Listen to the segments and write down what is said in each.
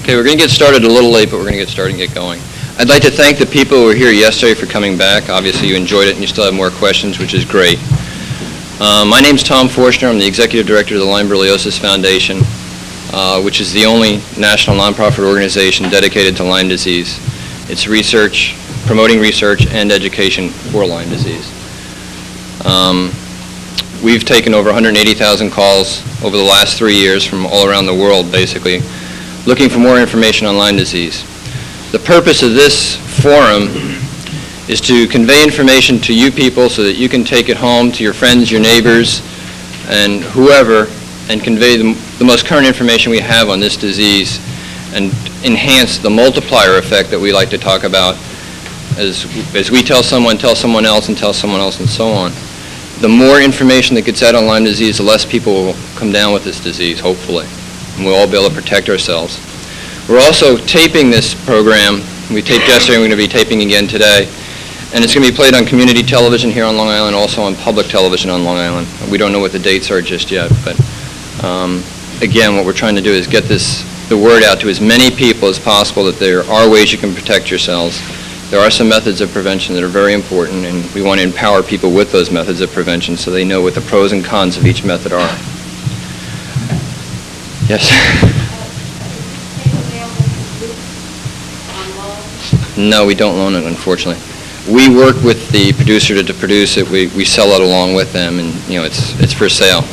Okay, we're going to get started a little late, but we're going to get started and get going. I'd like to thank the people who were here yesterday for coming back. Obviously, you enjoyed it, and you still have more questions, which is great. My name's Tom Forstner. I'm the Executive Director of the Lyme Disease Foundation, which is the only national nonprofit organization dedicated to Lyme disease. It's research, promoting research and education for Lyme disease. We've taken over 180,000 calls over the last 3 years from all around the world, basically, looking for more information on Lyme disease. The purpose of this forum is to convey information to you people so that you can take it home to your friends, your neighbors, and whoever, and convey the most current information we have on this disease and enhance the multiplier effect that we like to talk about as we tell someone else, and tell someone else, and so on. The more information that gets out on Lyme disease, the less people will come down with this disease, hopefully, and we'll all be able to protect ourselves. We're also taping this program. We taped yesterday, and we're going to be taping again today. And it's going to be played on community television here on Long Island, also on public television on Long Island. We don't know what the dates are just yet, but again, what we're trying to do is get the word out to as many people as possible that there are ways you can protect yourselves. There are some methods of prevention that are very important, and we want to empower people with those methods of prevention so they know what the pros and cons of each method are. Yes? No, we don't loan it, unfortunately. We work with the producer to produce it. We sell it along with them, and it's for sale.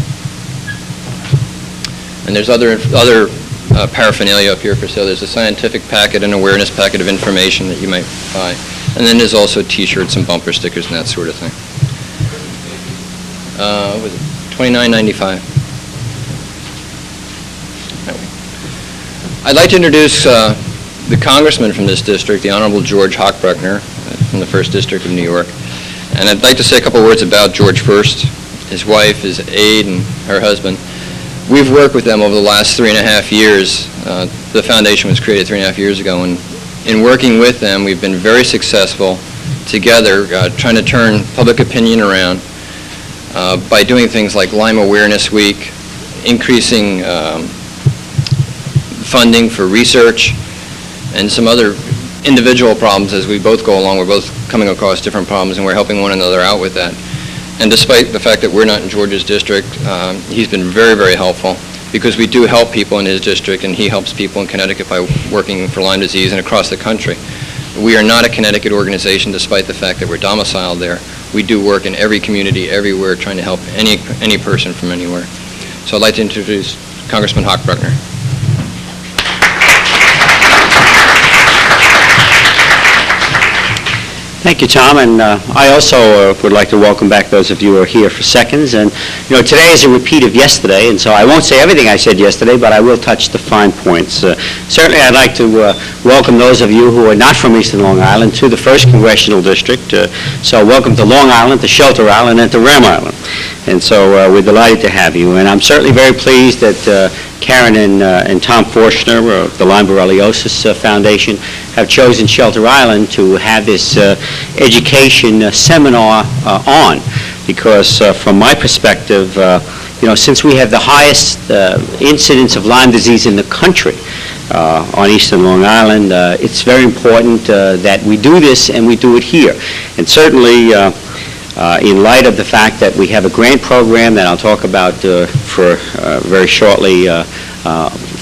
And there's other paraphernalia up here for sale. There's a scientific packet, an awareness packet of information that you might buy, and then there's also T-shirts and bumper stickers and that sort of thing. What was it? $29.95. I'd like to introduce the congressman from this district, the Honorable George Hochbruckner, from the 1st District of New York. And I'd like to say a couple words about George first, his wife, his aide, and her husband. We've worked with them over the last 3.5 years. The foundation was created 3.5 years ago, and in working with them, we've been very successful together trying to turn public opinion around by doing things like Lyme Awareness Week, increasing funding for research, and some other individual problems as we both go along. We're both coming across different problems, and we're helping one another out with that. And despite the fact that we're not in George's district, he's been very, very helpful, because we do help people in his district, and he helps people in Connecticut by working for Lyme disease and across the country. We are not a Connecticut organization, despite the fact that we're domiciled there. We do work in every community, everywhere, trying to help any person from anywhere. So I'd like to introduce Congressman Hochbruckner. Thank you, Tom, and I also would like to welcome back those of you who are here for seconds. And today is a repeat of yesterday, and so I won't say everything I said yesterday, but I will touch the fine points. Certainly, I'd like to welcome those of you who are not from Eastern Long Island to the 1st Congressional District. So welcome to Long Island, to Shelter Island, and to Ram Island. And so we're delighted to have you. And I'm certainly very pleased that Karen and Tom Forstner of the Lyme Disease Foundation have chosen Shelter Island to have this education seminar on, because from my perspective, since we have the highest incidence of Lyme disease in the country on Eastern Long Island, it's very important that we do this, and we do it here. And certainly in light of the fact that we have a grant program that I'll talk about for very shortly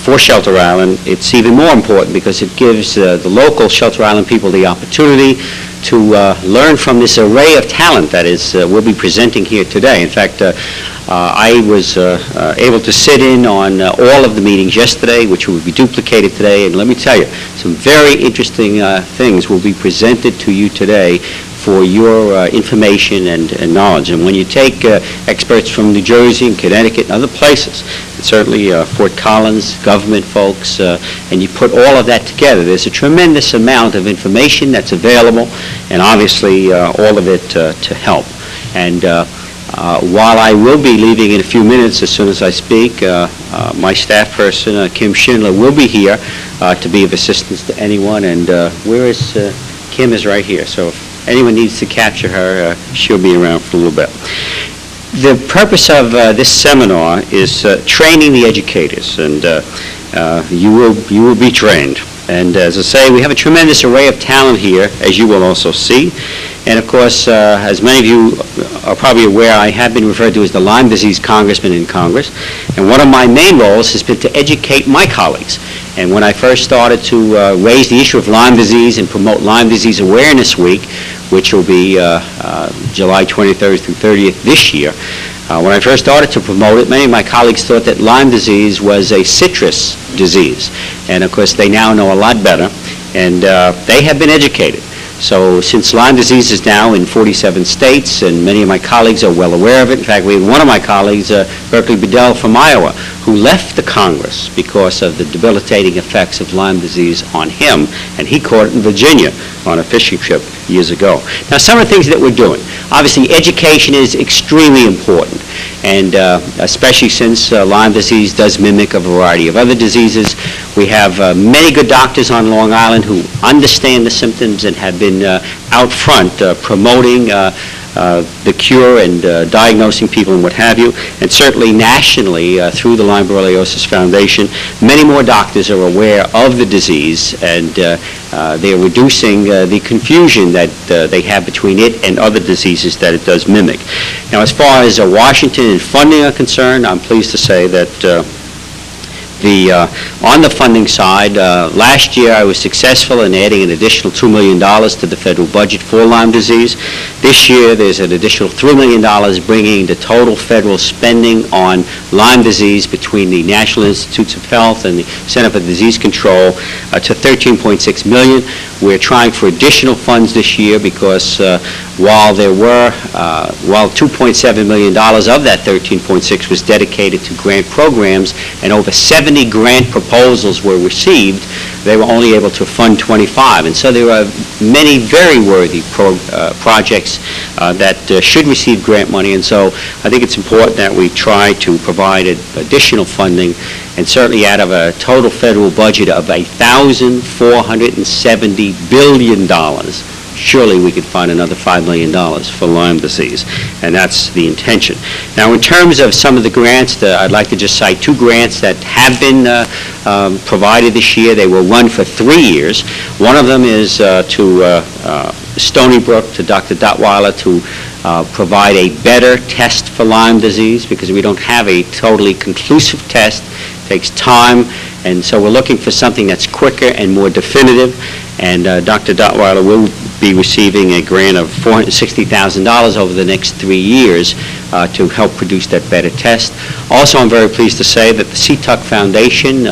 for Shelter Island, it's even more important because it gives the local Shelter Island people the opportunity to learn from this array of talent that is we'll be presenting here today. In fact, I was able to sit in on all of the meetings yesterday, which will be duplicated today, and let me tell you, some very interesting things will be presented to you today for your information and knowledge. And when you take experts from New Jersey and Connecticut and other places, and certainly Fort Collins, government folks, and you put all of that together, there's a tremendous amount of information that's available, and obviously all of it to help. And while I will be leaving in a few minutes as soon as I speak, my staff person, Kim Schindler, will be here to be of assistance to anyone. And where is Kim? Is right here. So if anyone needs to capture her, she'll be around for a little bit. The purpose of this seminar is training the educators, and you will be trained. And as I say, we have a tremendous array of talent here, as you will also see. And of course, as many of you are probably aware, I have been referred to as the Lyme disease congressman in Congress. And one of my main roles has been to educate my colleagues. And when I first started to raise the issue of Lyme disease and promote Lyme Disease Awareness Week, which will be July 23rd through 30th this year, when I first started to promote it, many of my colleagues thought that Lyme disease was a citrus disease. And of course, they now know a lot better, and they have been educated. So since Lyme disease is now in 47 states, and many of my colleagues are well aware of it. In fact, we had one of my colleagues, Berkeley Bedell from Iowa, who left the Congress because of the debilitating effects of Lyme disease on him, and he caught it in Virginia on a fishing trip years ago. Now, some of the things that we're doing. Obviously, education is extremely important, and especially since Lyme disease does mimic a variety of other diseases. We have many good doctors on Long Island who understand the symptoms and have been out front promoting the cure and diagnosing people and what have you. And certainly nationally, through the Lyme Borreliosis Foundation, many more doctors are aware of the disease, and they're reducing the confusion that they have between it and other diseases that it does mimic. Now, as far as Washington and funding are concerned, I'm pleased to say that on the funding side, last year I was successful in adding an additional $2 million to the federal budget for Lyme disease. This year there's an additional $3 million, bringing the total federal spending on Lyme disease between the National Institutes of Health and the Center for Disease Control to $13.6 million. We're trying for additional funds this year because while $2.7 million of that 13.6 was dedicated to grant programs and over 70 grant proposals were received, they were only able to fund 25. And so there are many very worthy projects that should receive grant money. And so I think it's important that we try to provide additional funding, and certainly out of a total federal budget of $1,470 billion, surely we could find another $5 million for Lyme disease, and that's the intention. Now, in terms of some of the grants, I'd like to just cite two grants that have been provided this year. They will run for 3 years. One of them is to Stony Brook, to Dr. Duttweiler, to provide a better test for Lyme disease, because we don't have a totally conclusive test. It takes time, and so we're looking for something that's quicker and more definitive. And Dr. Duttweiler will be receiving a grant of $460,000 over the next 3 years to help produce that better test. Also, I'm very pleased to say that the CTUC Foundation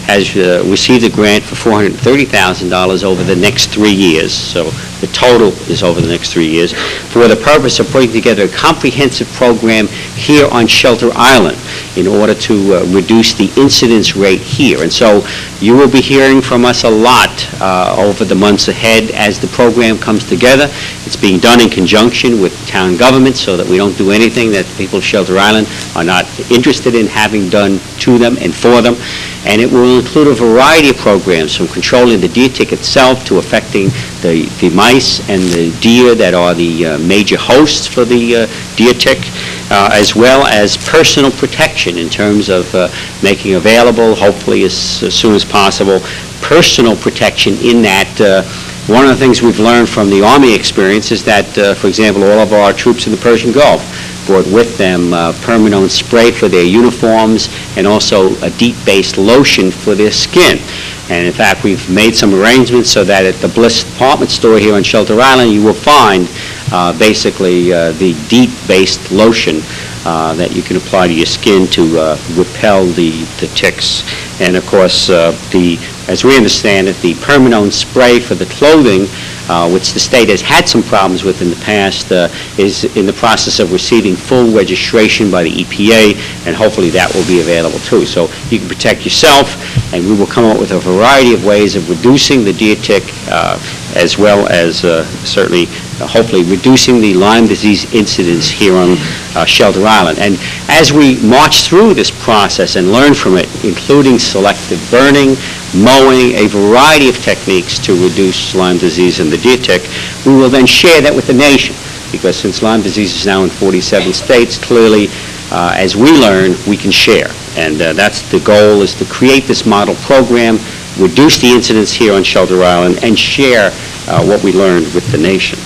has received a grant for $430,000 over the next 3 years. So the total is over the next 3 years for the purpose of putting together a comprehensive program here on Shelter Island in order to reduce the incidence rate here. And so you will be hearing from us a lot over the months ahead as the program comes together. It's being done in conjunction with town government so that we don't do anything that the people of Shelter Island are not interested in having done to them and for them. And it will include a variety of programs, from controlling the deer tick itself to affecting the mice and the deer that are the major hosts for the deer tick, as well as personal protection in terms of making available, hopefully as soon as possible, personal protection in that one of the things we've learned from the Army experience is that, for example, all of our troops in the Persian Gulf brought with them Permanone spray for their uniforms and also a DEET-based lotion for their skin. And in fact, we've made some arrangements so that at the Bliss department store here on Shelter Island, you will find basically the DEET-based lotion that you can apply to your skin to repel the ticks. And of course, as we understand it, the Permanone spray for the clothing, which the state has had some problems with in the past, is in the process of receiving full registration by the EPA, and hopefully that will be available too. So you can protect yourself, and we will come up with a variety of ways of reducing the deer tick, as well as certainly, hopefully, reducing the Lyme disease incidence here on Shelter Island. And as we march through this process and learn from it, including selective burning, mowing, a variety of techniques to reduce Lyme disease and the deer tick, we will then share that with the nation. Because since Lyme disease is now in 47 states, clearly as we learn, we can share. And that's the goal, is to create this model program, reduce the incidence here on Shelter Island, and share what we learned with the nation.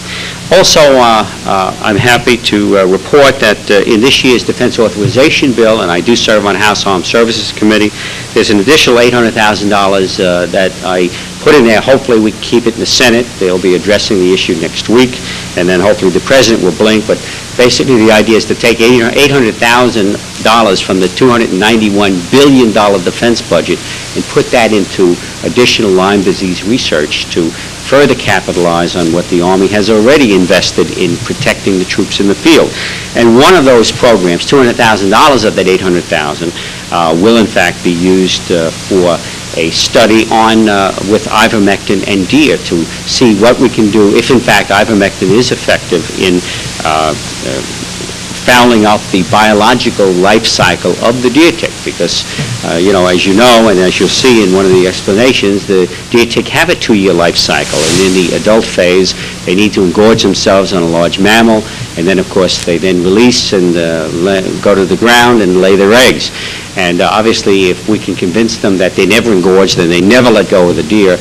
Also, I'm happy to report that in this year's Defense Authorization Bill, and I do serve on House Armed Services Committee, there's an additional $800,000 that I put in there. Hopefully we can keep it in the Senate. They'll be addressing the issue next week, and then hopefully the President will blink. But basically the idea is to take $800,000 from the $291 billion defense budget and put that into additional Lyme disease research to further capitalize on what the Army has already invested in protecting the troops in the field. And one of those programs, $200,000 of that $800,000, will in fact be used for a study on with ivermectin and deer to see what we can do if in fact ivermectin is effective in fouling up the biological life cycle of the deer tick, because, as you know, and as you'll see in one of the explanations, the deer tick have a 2-year life cycle, and in the adult phase, they need to engorge themselves on a large mammal, and then, of course, they then release and go to the ground and lay their eggs. And obviously, if we can convince them that they never engorge, then they never let go of the deer,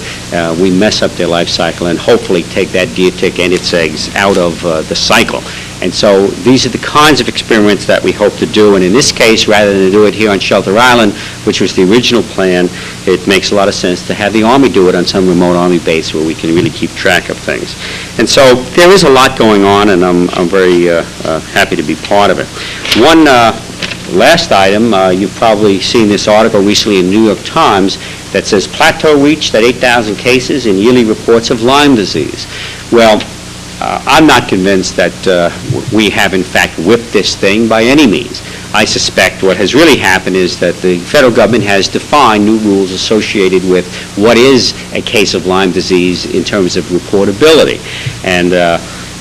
we mess up their life cycle and hopefully take that deer tick and its eggs out of the cycle. And so these are the kinds of experiments that we hope to do. And in this case, rather than do it here on Shelter Island, which was the original plan, it makes a lot of sense to have the Army do it on some remote Army base where we can really keep track of things. And so there is a lot going on, and I'm very happy to be part of it. One last item, you've probably seen this article recently in the New York Times that says plateau reached at 8,000 cases in yearly reports of Lyme disease. Well, I'm not convinced that we have in fact whipped this thing by any means. I suspect what has really happened is that the federal government has defined new rules associated with what is a case of Lyme disease in terms of reportability. And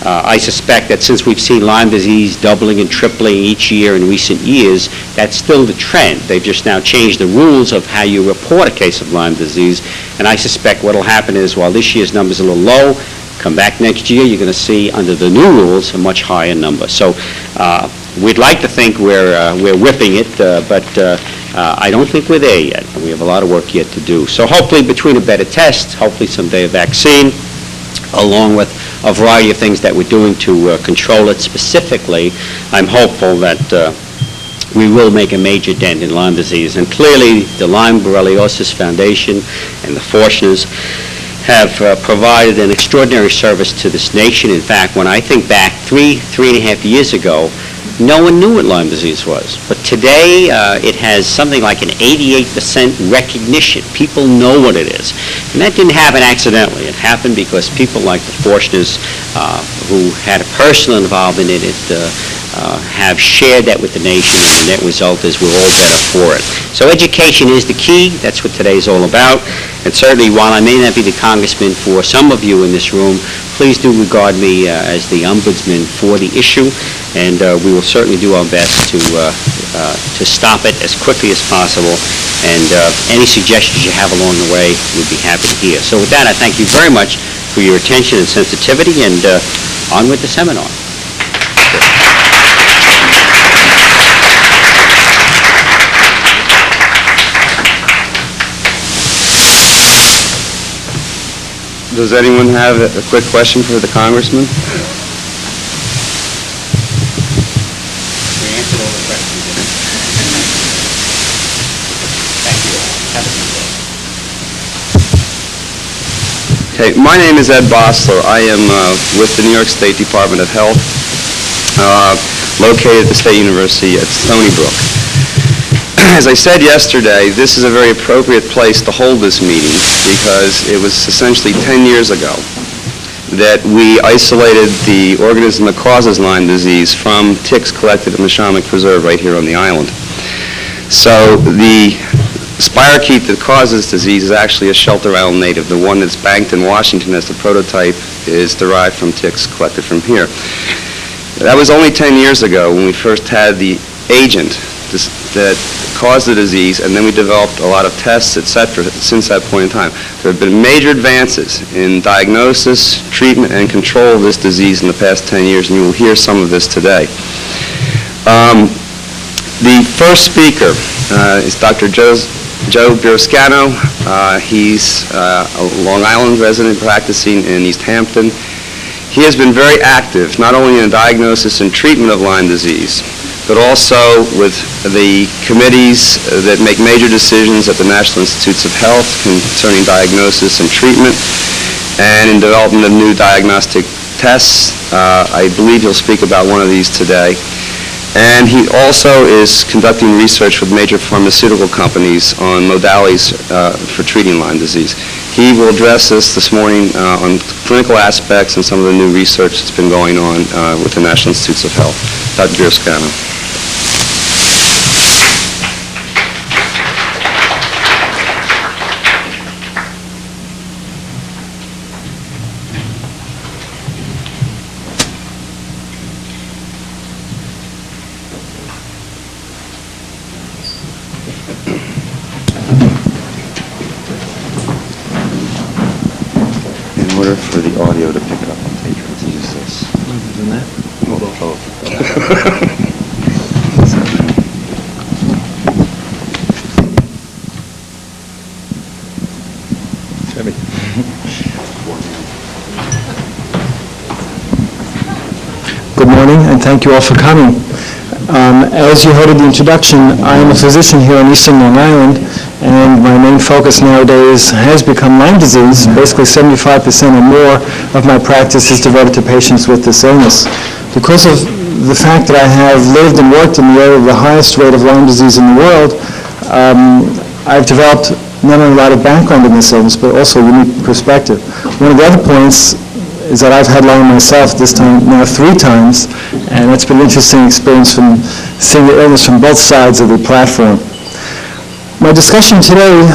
I suspect that since we've seen Lyme disease doubling and tripling each year in recent years, that's still the trend. They've just now changed the rules of how you report a case of Lyme disease. And I suspect what will happen is, while this year's number is a little low, come back next year, you're going to see, under the new rules, a much higher number. So we'd like to think we're whipping it, but I don't think we're there yet. We have a lot of work yet to do. So hopefully, between a better test, hopefully someday a vaccine, along with a variety of things that we're doing to control it specifically, I'm hopeful that we will make a major dent in Lyme disease. And clearly, the Lyme Disease Foundation and the Forschers have provided an extraordinary service to this nation. In fact, when I think back 3.5 years ago, no one knew what Lyme disease was. But today, it has something like an 88% recognition. People know what it is. And that didn't happen accidentally. It happened because people like the Forschers, who had a personal involvement in it, have shared that with the nation, and the net result is we're all better for it. So education is the key. That's what today's all about. And certainly, while I may not be the congressman for some of you in this room, please do regard me as the ombudsman for the issue, and we will certainly do our best to stop it as quickly as possible. And any suggestions you have along the way, we'd be happy to hear. So with that, I thank you very much for your attention and sensitivity, and on with the seminar. Does anyone have a quick question for the congressman? We answered all the questions. Thank you. Have a good day. Okay, my name is Ed Bosler. I am with the New York State Department of Health, located at the State University at Stony Brook. As I said yesterday, this is a very appropriate place to hold this meeting because it was essentially 10 years ago that we isolated the organism that causes Lyme disease from ticks collected in the Shamrock Preserve right here on the island. So the spirochete that causes disease is actually a Shelter Island native. The one that's banked in Washington as the prototype is derived from ticks collected from here. That was only 10 years ago when we first had the agent that caused the disease, and then we developed a lot of tests, etc., since that point in time. There have been major advances in diagnosis, treatment, and control of this disease in the past 10 years, and you will hear some of this today. The first speaker is Dr. Joe Biroscano. He's a Long Island resident practicing in East Hampton. He has been very active, not only in the diagnosis and treatment of Lyme disease, but also with the committees that make major decisions at the National Institutes of Health concerning diagnosis and treatment, and in development of new diagnostic tests. I believe he'll speak about one of these today. And he also is conducting research with major pharmaceutical companies on modalities for treating Lyme disease. He will address us this morning on clinical aspects and some of the new research that's been going on with the National Institutes of Health. Dr. Biroscano. In order for the audio to pick it up on tape, let's use this. Other than that? Hold on. Good morning, and thank you all for coming. As you heard in the introduction, I am a physician here on Eastern Long Island, and my main focus nowadays has become Lyme disease. Basically 75% or more of my practice is devoted to patients with this illness. Because of the fact that I have lived and worked in the area of the highest rate of Lyme disease in the world, I've developed not only a lot of background in this illness, but also a unique perspective. One of the other points is that I've had Lyme myself, this time now 3 times, and it's been an interesting experience from seeing the illness from both sides of the platform. My discussion today,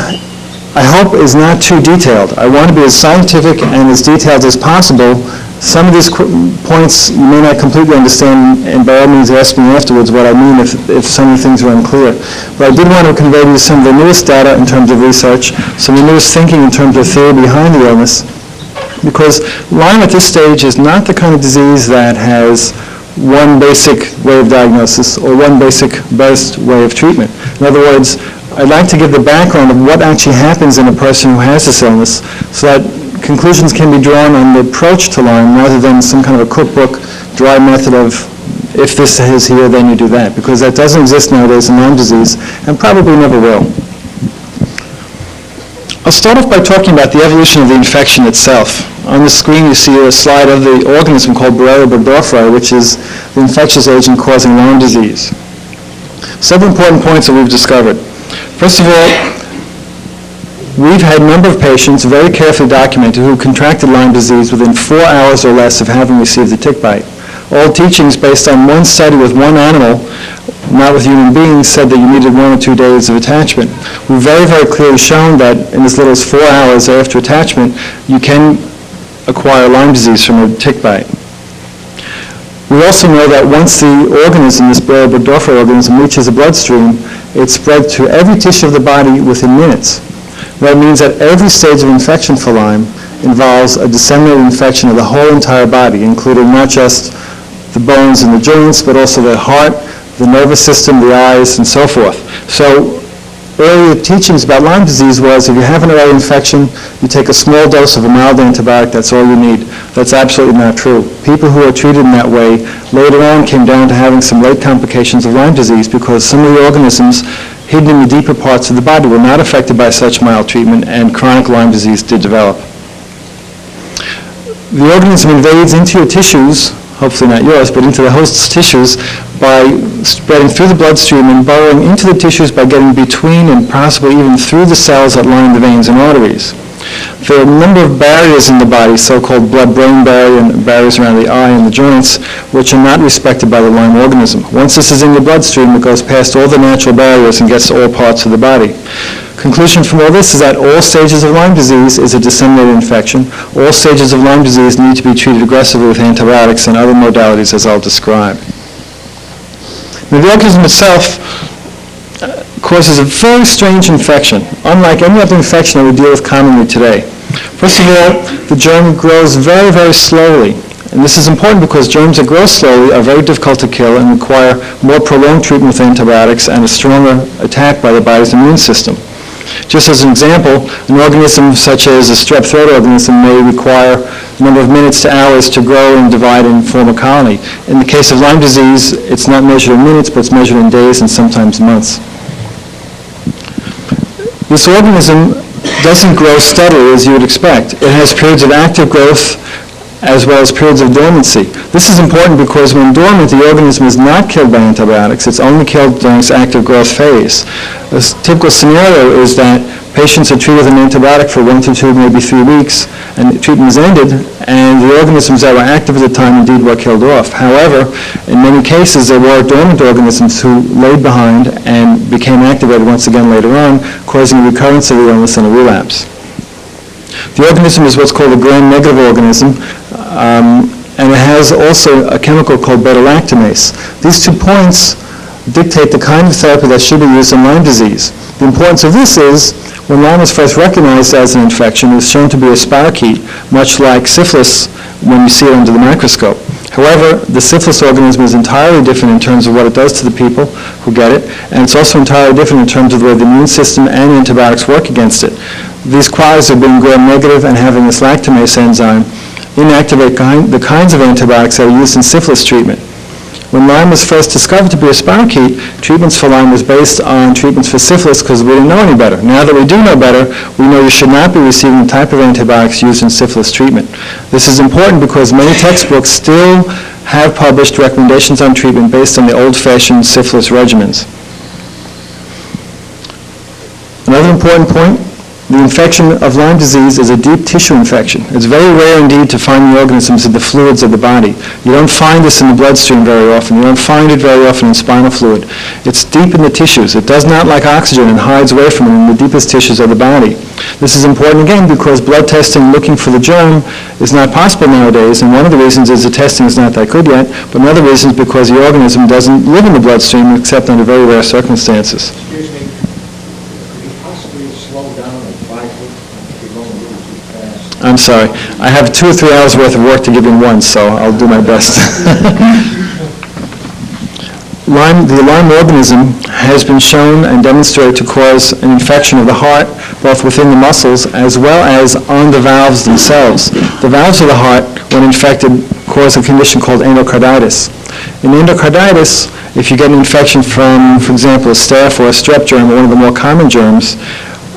I hope, is not too detailed. I want to be as scientific and as detailed as possible. Some of these points you may not completely understand, and by all means ask me afterwards what I mean if some of the things are unclear. But I did want to convey to you some of the newest data in terms of research, some of the newest thinking in terms of theory behind the illness, because Lyme at this stage is not the kind of disease that has one basic way of diagnosis or one basic best way of treatment. In other words, I'd like to give the background of what actually happens in a person who has this illness so that conclusions can be drawn on the approach to Lyme rather than some kind of a cookbook, dry method of if this is here, then you do that, because that doesn't exist nowadays in Lyme disease and probably never will. I'll start off by talking about the evolution of the infection itself. On the screen you see a slide of the organism called Borrelia burgdorferi, which is the infectious agent causing Lyme disease. Several important points that we've discovered. First of all, we've had a number of patients, very carefully documented, who contracted Lyme disease within 4 hours or less of having received the tick bite. All teachings based on one study with one animal, not with human beings, said that you needed 1 or 2 days of attachment. We've very, very clearly shown that in as little as 4 hours after attachment, you can acquire Lyme disease from a tick bite. We also know that once the organism, this Borrelia burgdorferi organism, reaches the bloodstream, it's spread to every tissue of the body within minutes. That means that every stage of infection for Lyme involves a disseminated infection of the whole entire body, including not just the bones and the joints, but also the heart, the nervous system, the eyes, and so forth. So earlier teachings about Lyme disease was if you have an early infection, you take a small dose of a mild antibiotic, that's all you need. That's absolutely not true. People who are treated in that way later on came down to having some late complications of Lyme disease because some of the organisms hidden in the deeper parts of the body were not affected by such mild treatment, and chronic Lyme disease did develop. The organism invades into your tissues, hopefully not yours, but into the host's tissues by spreading through the bloodstream and burrowing into the tissues by getting between and possibly even through the cells that line the veins and arteries. There are a number of barriers in the body, so-called blood-brain barrier and barriers around the eye and the joints, which are not respected by the Lyme organism. Once this is in your bloodstream, it goes past all the natural barriers and gets to all parts of the body. Conclusion from all this is that all stages of Lyme disease is a disseminated infection. All stages of Lyme disease need to be treated aggressively with antibiotics and other modalities, as I'll describe. Now, the organism itself causes a very strange infection, unlike any other infection that we deal with commonly today. First of all, the germ grows very, very slowly. And this is important because germs that grow slowly are very difficult to kill and require more prolonged treatment with antibiotics and a stronger attack by the body's immune system. Just as an example, an organism such as a strep throat organism may require a number of minutes to hours to grow and divide and form a colony. In the case of Lyme disease, it's not measured in minutes, but it's measured in days and sometimes months. This organism doesn't grow steadily as you would expect. It has periods of active growth as well as periods of dormancy. This is important because when dormant, the organism is not killed by antibiotics. It's only killed during its active growth phase. A typical scenario is that patients are treated with an antibiotic for 1 to 2, maybe 3 weeks, and the treatment is ended, and the organisms that were active at the time indeed were killed off. However, in many cases, there were dormant organisms who laid behind and became activated once again later on, causing a recurrence of the illness and a relapse. The organism is what's called a gram-negative organism, and it has also a chemical called beta-lactamase. These 2 points dictate the kind of therapy that should be used in Lyme disease. The importance of this is, when Lyme was first recognized as an infection, it was shown to be a spirochete, much like syphilis when you see it under the microscope. However, the syphilis organism is entirely different in terms of what it does to the people who get it, and it's also entirely different in terms of the way the immune system and antibiotics work against it. These qualities of being gram-negative and having this lactamase enzyme inactivate the kinds of antibiotics that are used in syphilis treatment. When Lyme was first discovered to be a spirochete, treatments for Lyme was based on treatments for syphilis because we didn't know any better. Now that we do know better, we know you should not be receiving the type of antibiotics used in syphilis treatment. This is important because many textbooks still have published recommendations on treatment based on the old-fashioned syphilis regimens. Another important point, the infection of Lyme disease is a deep tissue infection. It's very rare indeed to find the organisms in the fluids of the body. You don't find this in the bloodstream very often. You don't find it very often in spinal fluid. It's deep in the tissues. It does not like oxygen and hides away from it in the deepest tissues of the body. This is important again because blood testing looking for the germ is not possible nowadays, and one of the reasons is the testing is not that good yet, but another reason is because the organism doesn't live in the bloodstream except under very rare circumstances. Excuse me, could you possibly slow down and bike it? You're going a little too fast. I'm sorry. I have 2 or 3 hours worth of work to give in once, so I'll do my best. The Lyme organism has been shown and demonstrated to cause an infection of the heart, both within the muscles as well as on the valves themselves. The valves of the heart, when infected, cause a condition called endocarditis. In endocarditis, if you get an infection from, for example, a staph or a strep germ, or one of the more common germs,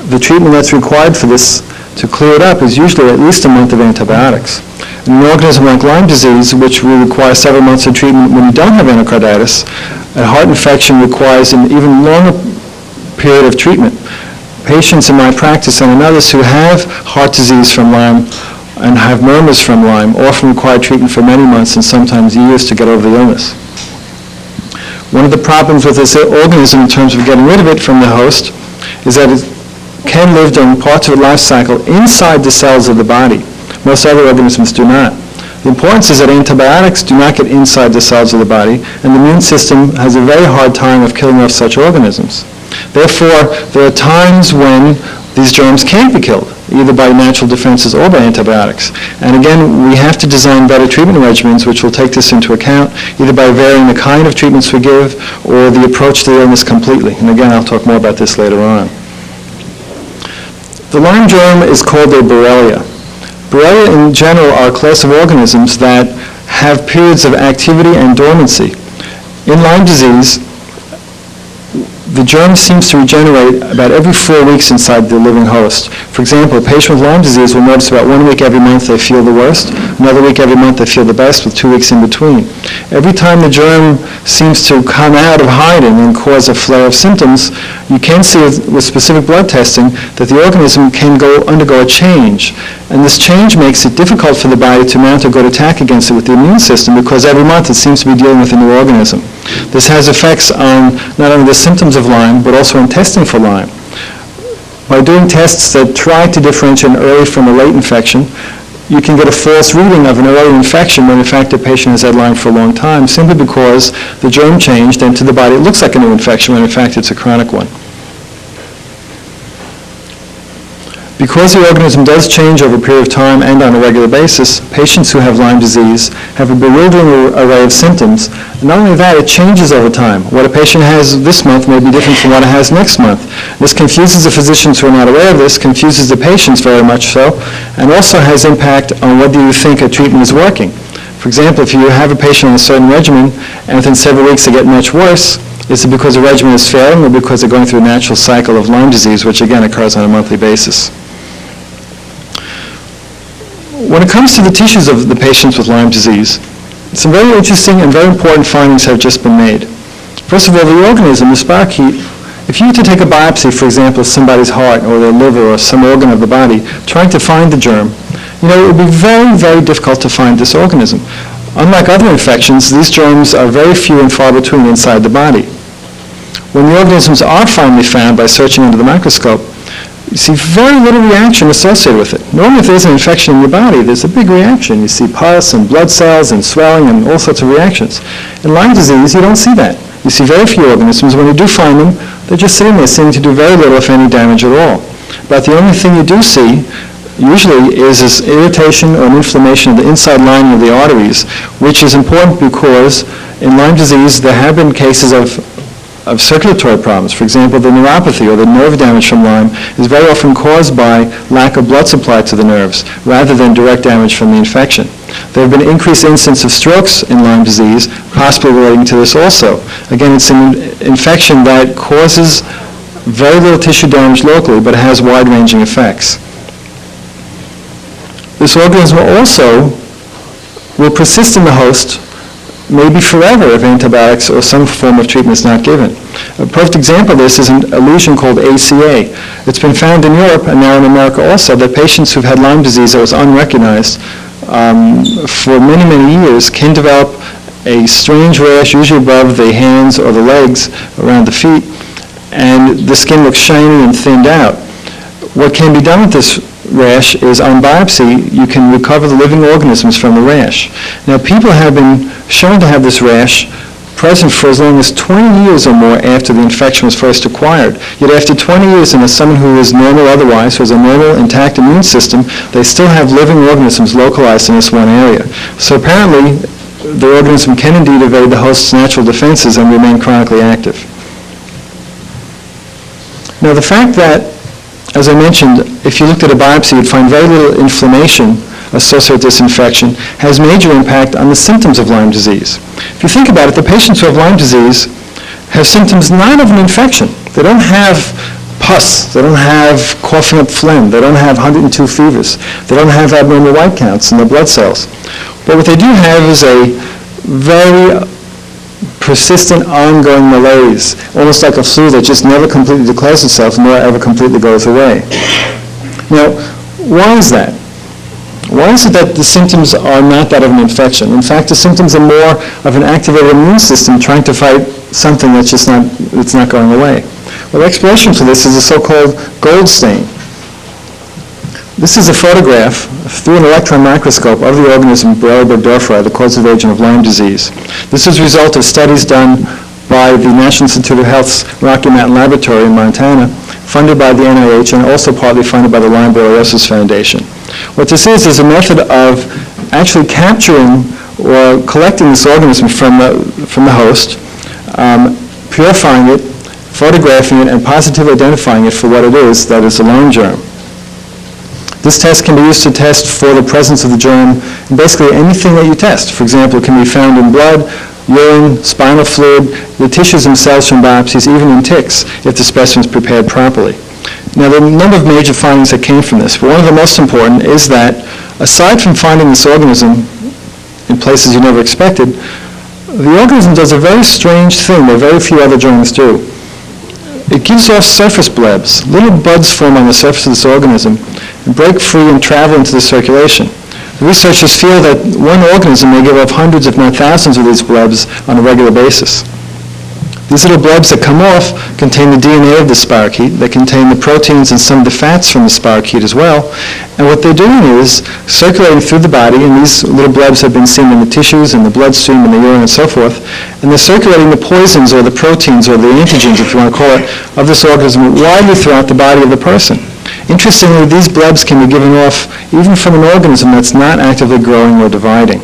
the treatment that's required for this to clear it up is usually at least a month of antibiotics. In an organism like Lyme disease, which will require several months of treatment when you don't have endocarditis, a heart infection requires an even longer period of treatment. Patients in my practice and others who have heart disease from Lyme and have murmurs from Lyme often require treatment for many months and sometimes years to get over the illness. One of the problems with this organism in terms of getting rid of it from the host is that it can live during parts of its life cycle inside the cells of the body. Most other organisms do not. The importance is that antibiotics do not get inside the cells of the body, and the immune system has a very hard time of killing off such organisms. Therefore, there are times when these germs can't be killed, either by natural defenses or by antibiotics. And again, we have to design better treatment regimens which will take this into account, either by varying the kind of treatments we give or the approach to the illness completely. And again, I'll talk more about this later on. The Lyme germ is called a Borrelia. Borrelia in general are a class of organisms that have periods of activity and dormancy. In Lyme disease, the germ seems to regenerate about every 4 weeks inside the living host. For example, a patient with Lyme disease will notice about 1 week every month they feel the worst, another week every month they feel the best, with 2 weeks in between. Every time the germ seems to come out of hiding and cause a flare of symptoms, you can see with specific blood testing that the organism can undergo a change. And this change makes it difficult for the body to mount a good attack against it with the immune system because every month it seems to be dealing with a new organism. This has effects on not only the symptoms of Lyme, but also on testing for Lyme. By doing tests that try to differentiate an early from a late infection, you can get a false reading of an early infection when in fact a patient has had Lyme for a long time, simply because the germ changed and to the body it looks like a new infection when in fact it's a chronic one. Because the organism does change over a period of time and on a regular basis, patients who have Lyme disease have a bewildering array of symptoms. And not only that, it changes over time. What a patient has this month may be different from what it has next month. This confuses the physicians who are not aware of this, confuses the patients very much so, and also has impact on whether you think a treatment is working. For example, if you have a patient on a certain regimen and within several weeks they get much worse, is it because the regimen is failing or because they're going through a natural cycle of Lyme disease, which again occurs on a monthly basis? When it comes to the tissues of the patients with Lyme disease, some very interesting and very important findings have just been made. First of all, the organism, the spirochete, if you were to take a biopsy, for example, of somebody's heart or their liver or some organ of the body, trying to find the germ, it would be very, very difficult to find this organism. Unlike other infections, these germs are very few and far between inside the body. When the organisms are finally found by searching under the microscope, you see very little reaction associated with it. Normally, if there's an infection in your body, there's a big reaction. You see pus and blood cells and swelling and all sorts of reactions. In Lyme disease, you don't see that. You see very few organisms. When you do find them, they're just sitting there seeming to do very little, if any, damage at all. But the only thing you do see usually is this irritation or an inflammation of the inside lining of the arteries, which is important because in Lyme disease, there have been cases of circulatory problems. For example, the neuropathy or the nerve damage from Lyme is very often caused by lack of blood supply to the nerves rather than direct damage from the infection. There have been increased incidence of strokes in Lyme disease, possibly relating to this also. Again, it's an infection that causes very little tissue damage locally, but has wide-ranging effects. This organism also will persist in the host maybe forever if antibiotics or some form of treatment is not given. A perfect example of this is a lesion called ACA. It's been found in Europe and now in America also that patients who've had Lyme disease that was unrecognized for many, many years can develop a strange rash, usually above the hands or the legs, around the feet, and the skin looks shiny and thinned out. What can be done with this rash is on biopsy, you can recover the living organisms from the rash. Now, people have been shown to have this rash present for as long as 20 years or more after the infection was first acquired. Yet after 20 years, and as someone who is normal otherwise, who has a normal, intact immune system, they still have living organisms localized in this one area. So apparently, the organism can indeed evade the host's natural defenses and remain chronically active. Now, the fact that, as I mentioned, if you looked at a biopsy, you'd find very little inflammation associated with this infection, has major impact on the symptoms of Lyme disease. If you think about it, the patients who have Lyme disease have symptoms not of an infection. They don't have pus. They don't have coughing up phlegm. They don't have 102 fevers. They don't have abnormal white counts in their blood cells. But what they do have is a very persistent, ongoing malaise, almost like a flu that just never completely declares itself nor ever completely goes away. Now, why is that? Why is it that the symptoms are not that of an infection? In fact, the symptoms are more of an activated immune system trying to fight something that's just not going away. Well, the explanation for this is a so-called gold stain. This is a photograph through an electron microscope of the organism Borrelia burgdorferi, the causative agent of Lyme disease. This is a result of studies done by the National Institute of Health's Rocky Mountain Laboratory in Montana, funded by the NIH and also partly funded by the Lyme Disease Foundation. What this is a method of actually capturing or collecting this organism from the host, purifying it, photographing it, and positively identifying it for what it is, that is a Lyme germ. This test can be used to test for the presence of the germ in basically anything that you test. For example, it can be found in blood, urine, spinal fluid, the tissues themselves from biopsies, even in ticks, if the specimen is prepared properly. Now, there are a number of major findings that came from this, but one of the most important is that, aside from finding this organism in places you never expected, the organism does a very strange thing that very few other germs do. It gives off surface blebs. Little buds form on the surface of this organism and break free and travel into the circulation. The researchers feel that one organism may give off hundreds, if not thousands, of these blebs on a regular basis. These little blebs that come off contain the DNA of the spirochete. They contain the proteins and some of the fats from the spirochete as well. And what they're doing is circulating through the body, and these little blebs have been seen in the tissues, in the bloodstream, in the urine, and so forth, and they're circulating the poisons or the proteins or the antigens, if you want to call it, of this organism widely throughout the body of the person. Interestingly, these blebs can be given off even from an organism that's not actively growing or dividing.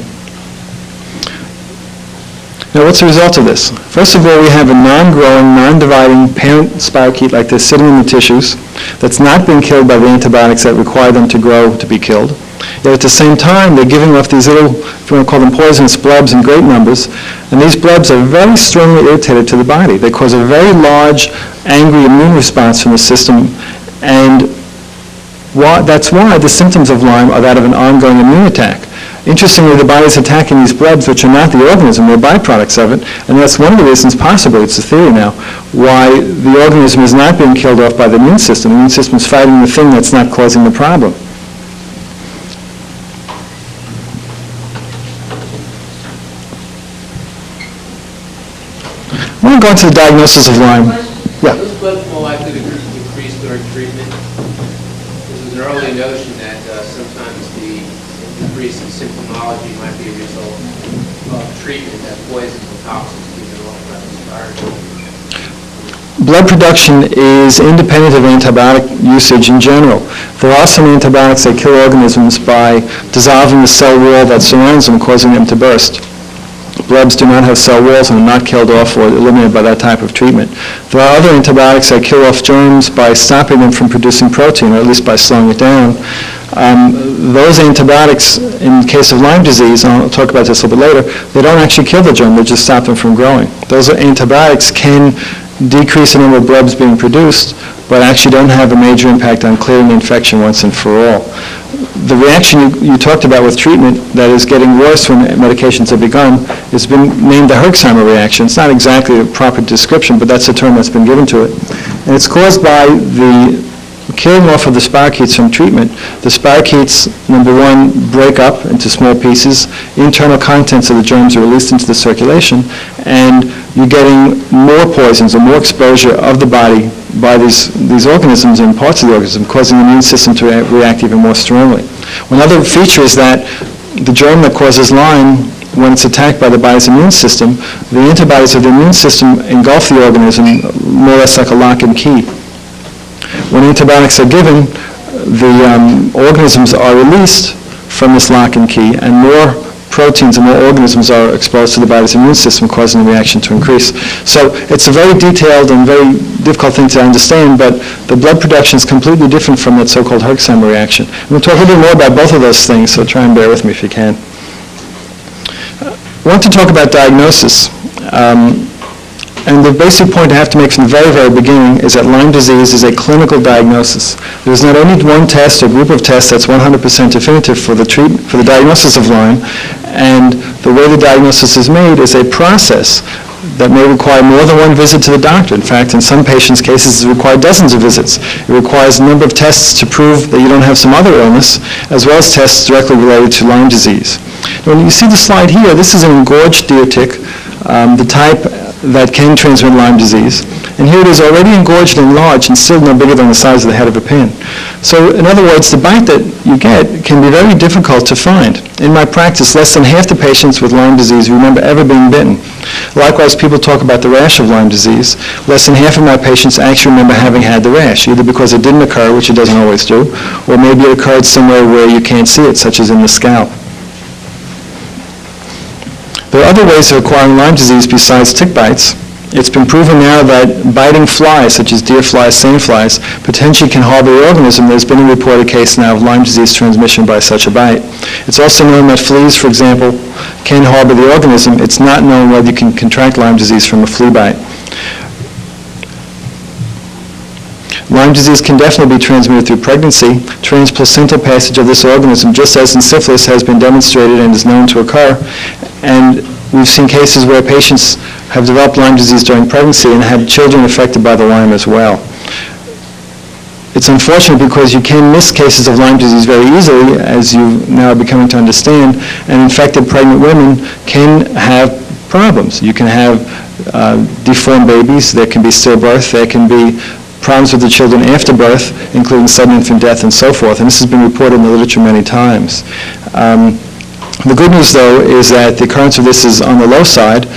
Now, what's the result of this? First of all, we have a non-growing, non-dividing parent spirochete like this sitting in the tissues that's not being killed by the antibiotics that require them to grow to be killed. Yet at the same time, they're giving off these little, if you want to call them poisonous blebs in great numbers, and these blebs are very strongly irritated to the body. They cause a very large, angry immune response from the system, and that's why the symptoms of Lyme are that of an ongoing immune attack. Interestingly, the body is attacking these blebs, which are not the organism, they're byproducts of it, and that's one of the reasons, possibly, it's a theory now, why the organism is not being killed off by the immune system. The immune system is fighting the thing that's not causing the problem. I'm going to go into the diagnosis of Lyme. Yeah. Those blebs more likely to increase during treatment? There's an early notion that sometimes the increase in symptomology might be a result of treatment that poisons and toxins given off by the spirochete. Blood production is independent of antibiotic usage in general. There are some antibiotics that kill organisms by dissolving the cell wall that surrounds them, causing them to burst. Blebs do not have cell walls and are not killed off or eliminated by that type of treatment. There are other antibiotics that kill off germs by stopping them from producing protein, or at least by slowing it down. Those antibiotics, in the case of Lyme disease, and I'll talk about this a little bit later, they don't actually kill the germ, they just stop them from growing. Those antibiotics can decrease the number of blebs being produced, but actually don't have a major impact on clearing the infection once and for all. The reaction you talked about with treatment that is getting worse when medications have begun has been named the Herxheimer reaction. It's not exactly a proper description, but that's the term that's been given to it. And it's caused by the killing off of the spirochetes from treatment. The spirochetes, number one, break up into small pieces. Internal contents of the germs are released into the circulation, and you're getting more poisons or more exposure of the body by these organisms and parts of the organism, causing the immune system to react even more strongly. One other feature is that the germ that causes Lyme, when it's attacked by the body's immune system, the antibodies of the immune system engulf the organism more or less like a lock and key. When antibiotics are given, the organisms are released from this lock and key, and more proteins and more organisms are exposed to the body's immune system, causing the reaction to increase. So it's a very detailed and very difficult thing to understand, but the blood production is completely different from that so-called Herxheimer reaction. We'll talk a little bit more about both of those things, so try and bear with me if you can. I want to talk about diagnosis. And the basic point I have to make from the very, very beginning is that Lyme disease is a clinical diagnosis. There's not only one test or group of tests that's 100% definitive for the diagnosis of Lyme, and the way the diagnosis is made is a process that may require more than one visit to the doctor. In fact, in some patients' cases, it requires dozens of visits. It requires a number of tests to prove that you don't have some other illness, as well as tests directly related to Lyme disease. Now, when you see the slide here, this is an engorged deer tick, the type that can transmit Lyme disease. And here it is already engorged and enlarged and still no bigger than the size of the head of a pin. So in other words, the bite that you get can be very difficult to find. In my practice, less than half the patients with Lyme disease remember ever being bitten. Likewise, people talk about the rash of Lyme disease. Less than half of my patients actually remember having had the rash, either because it didn't occur, which it doesn't always do, or maybe it occurred somewhere where you can't see it, such as in the scalp. There are other ways of acquiring Lyme disease besides tick bites. It's been proven now that biting flies, such as deer flies, sandflies, potentially can harbor the organism. There's been a reported case now of Lyme disease transmission by such a bite. It's also known that fleas, for example, can harbor the organism. It's not known whether you can contract Lyme disease from a flea bite. Lyme disease can definitely be transmitted through pregnancy. Transplacental passage of this organism, just as in syphilis, has been demonstrated and is known to occur. And we've seen cases where patients have developed Lyme disease during pregnancy and had children affected by the Lyme as well. It's unfortunate because you can miss cases of Lyme disease very easily, as you now are becoming to understand, and infected pregnant women can have problems. You can have deformed babies, there can be stillbirth, there can be problems with the children after birth, including sudden infant death and so forth, and this has been reported in the literature many times. The good news, though, is that the occurrence of this is on the low side.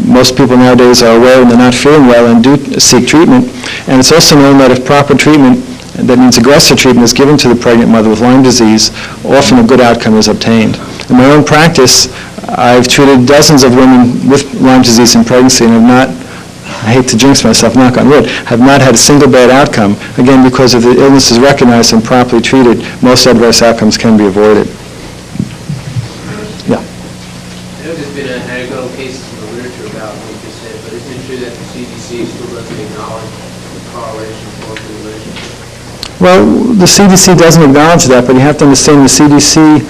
Most people nowadays are aware and they're not feeling well and do seek treatment, and it's also known that if proper treatment that means aggressive treatment is given to the pregnant mother with Lyme disease, often a good outcome is obtained. In my own practice, I've treated dozens of women with Lyme disease in pregnancy and have not, I hate to jinx myself, knock on wood, have not had a single bad outcome. Again, because if the illness is recognized and properly treated, most adverse outcomes can be avoided. Yeah. I know there's been anecdotal cases in the literature about what you just said, but isn't it true that the CDC still doesn't acknowledge the correlation or the relationship? Well, the CDC doesn't acknowledge that, but you have to understand the CDC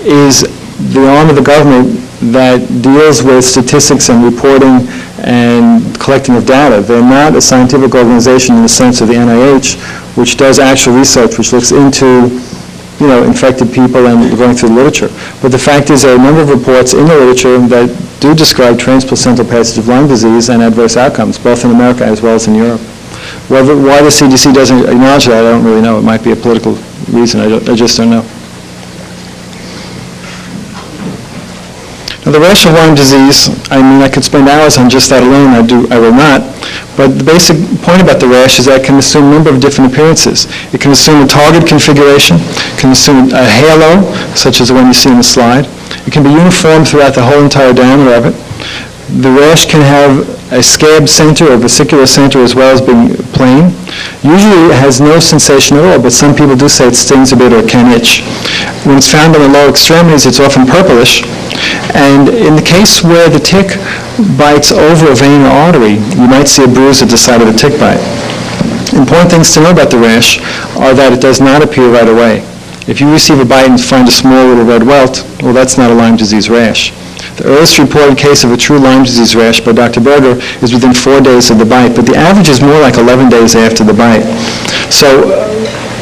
is the arm of the government that deals with statistics and reporting and collecting of data. They're not a scientific organization in the sense of the NIH, which does actual research, which looks into, infected people and going through the literature. But the fact is there are a number of reports in the literature that do describe transplacental passage of Lyme disease and adverse outcomes, both in America as well as in Europe. Why the CDC doesn't acknowledge that, I don't really know. It might be a political reason. I just don't know. Now, the rash of Lyme disease, I could spend hours on just that alone. I will not. But the basic point about the rash is that it can assume a number of different appearances. It can assume a target configuration, can assume a halo, such as the one you see on the slide. It can be uniform throughout the whole entire diameter of it. The rash can have a scab center or vesicular center as well as being plain. Usually it has no sensation at all, but some people do say it stings a bit or it can itch. When it's found on the lower extremities, it's often purplish. And in the case where the tick bites over a vein or artery, you might see a bruise at the side of the tick bite. Important things to know about the rash are that it does not appear right away. If you receive a bite and find a small little red welt, well, that's not a Lyme disease rash. The earliest reported case of a true Lyme disease rash by Dr. Berger is within 4 days of the bite, but the average is more like 11 days after the bite. So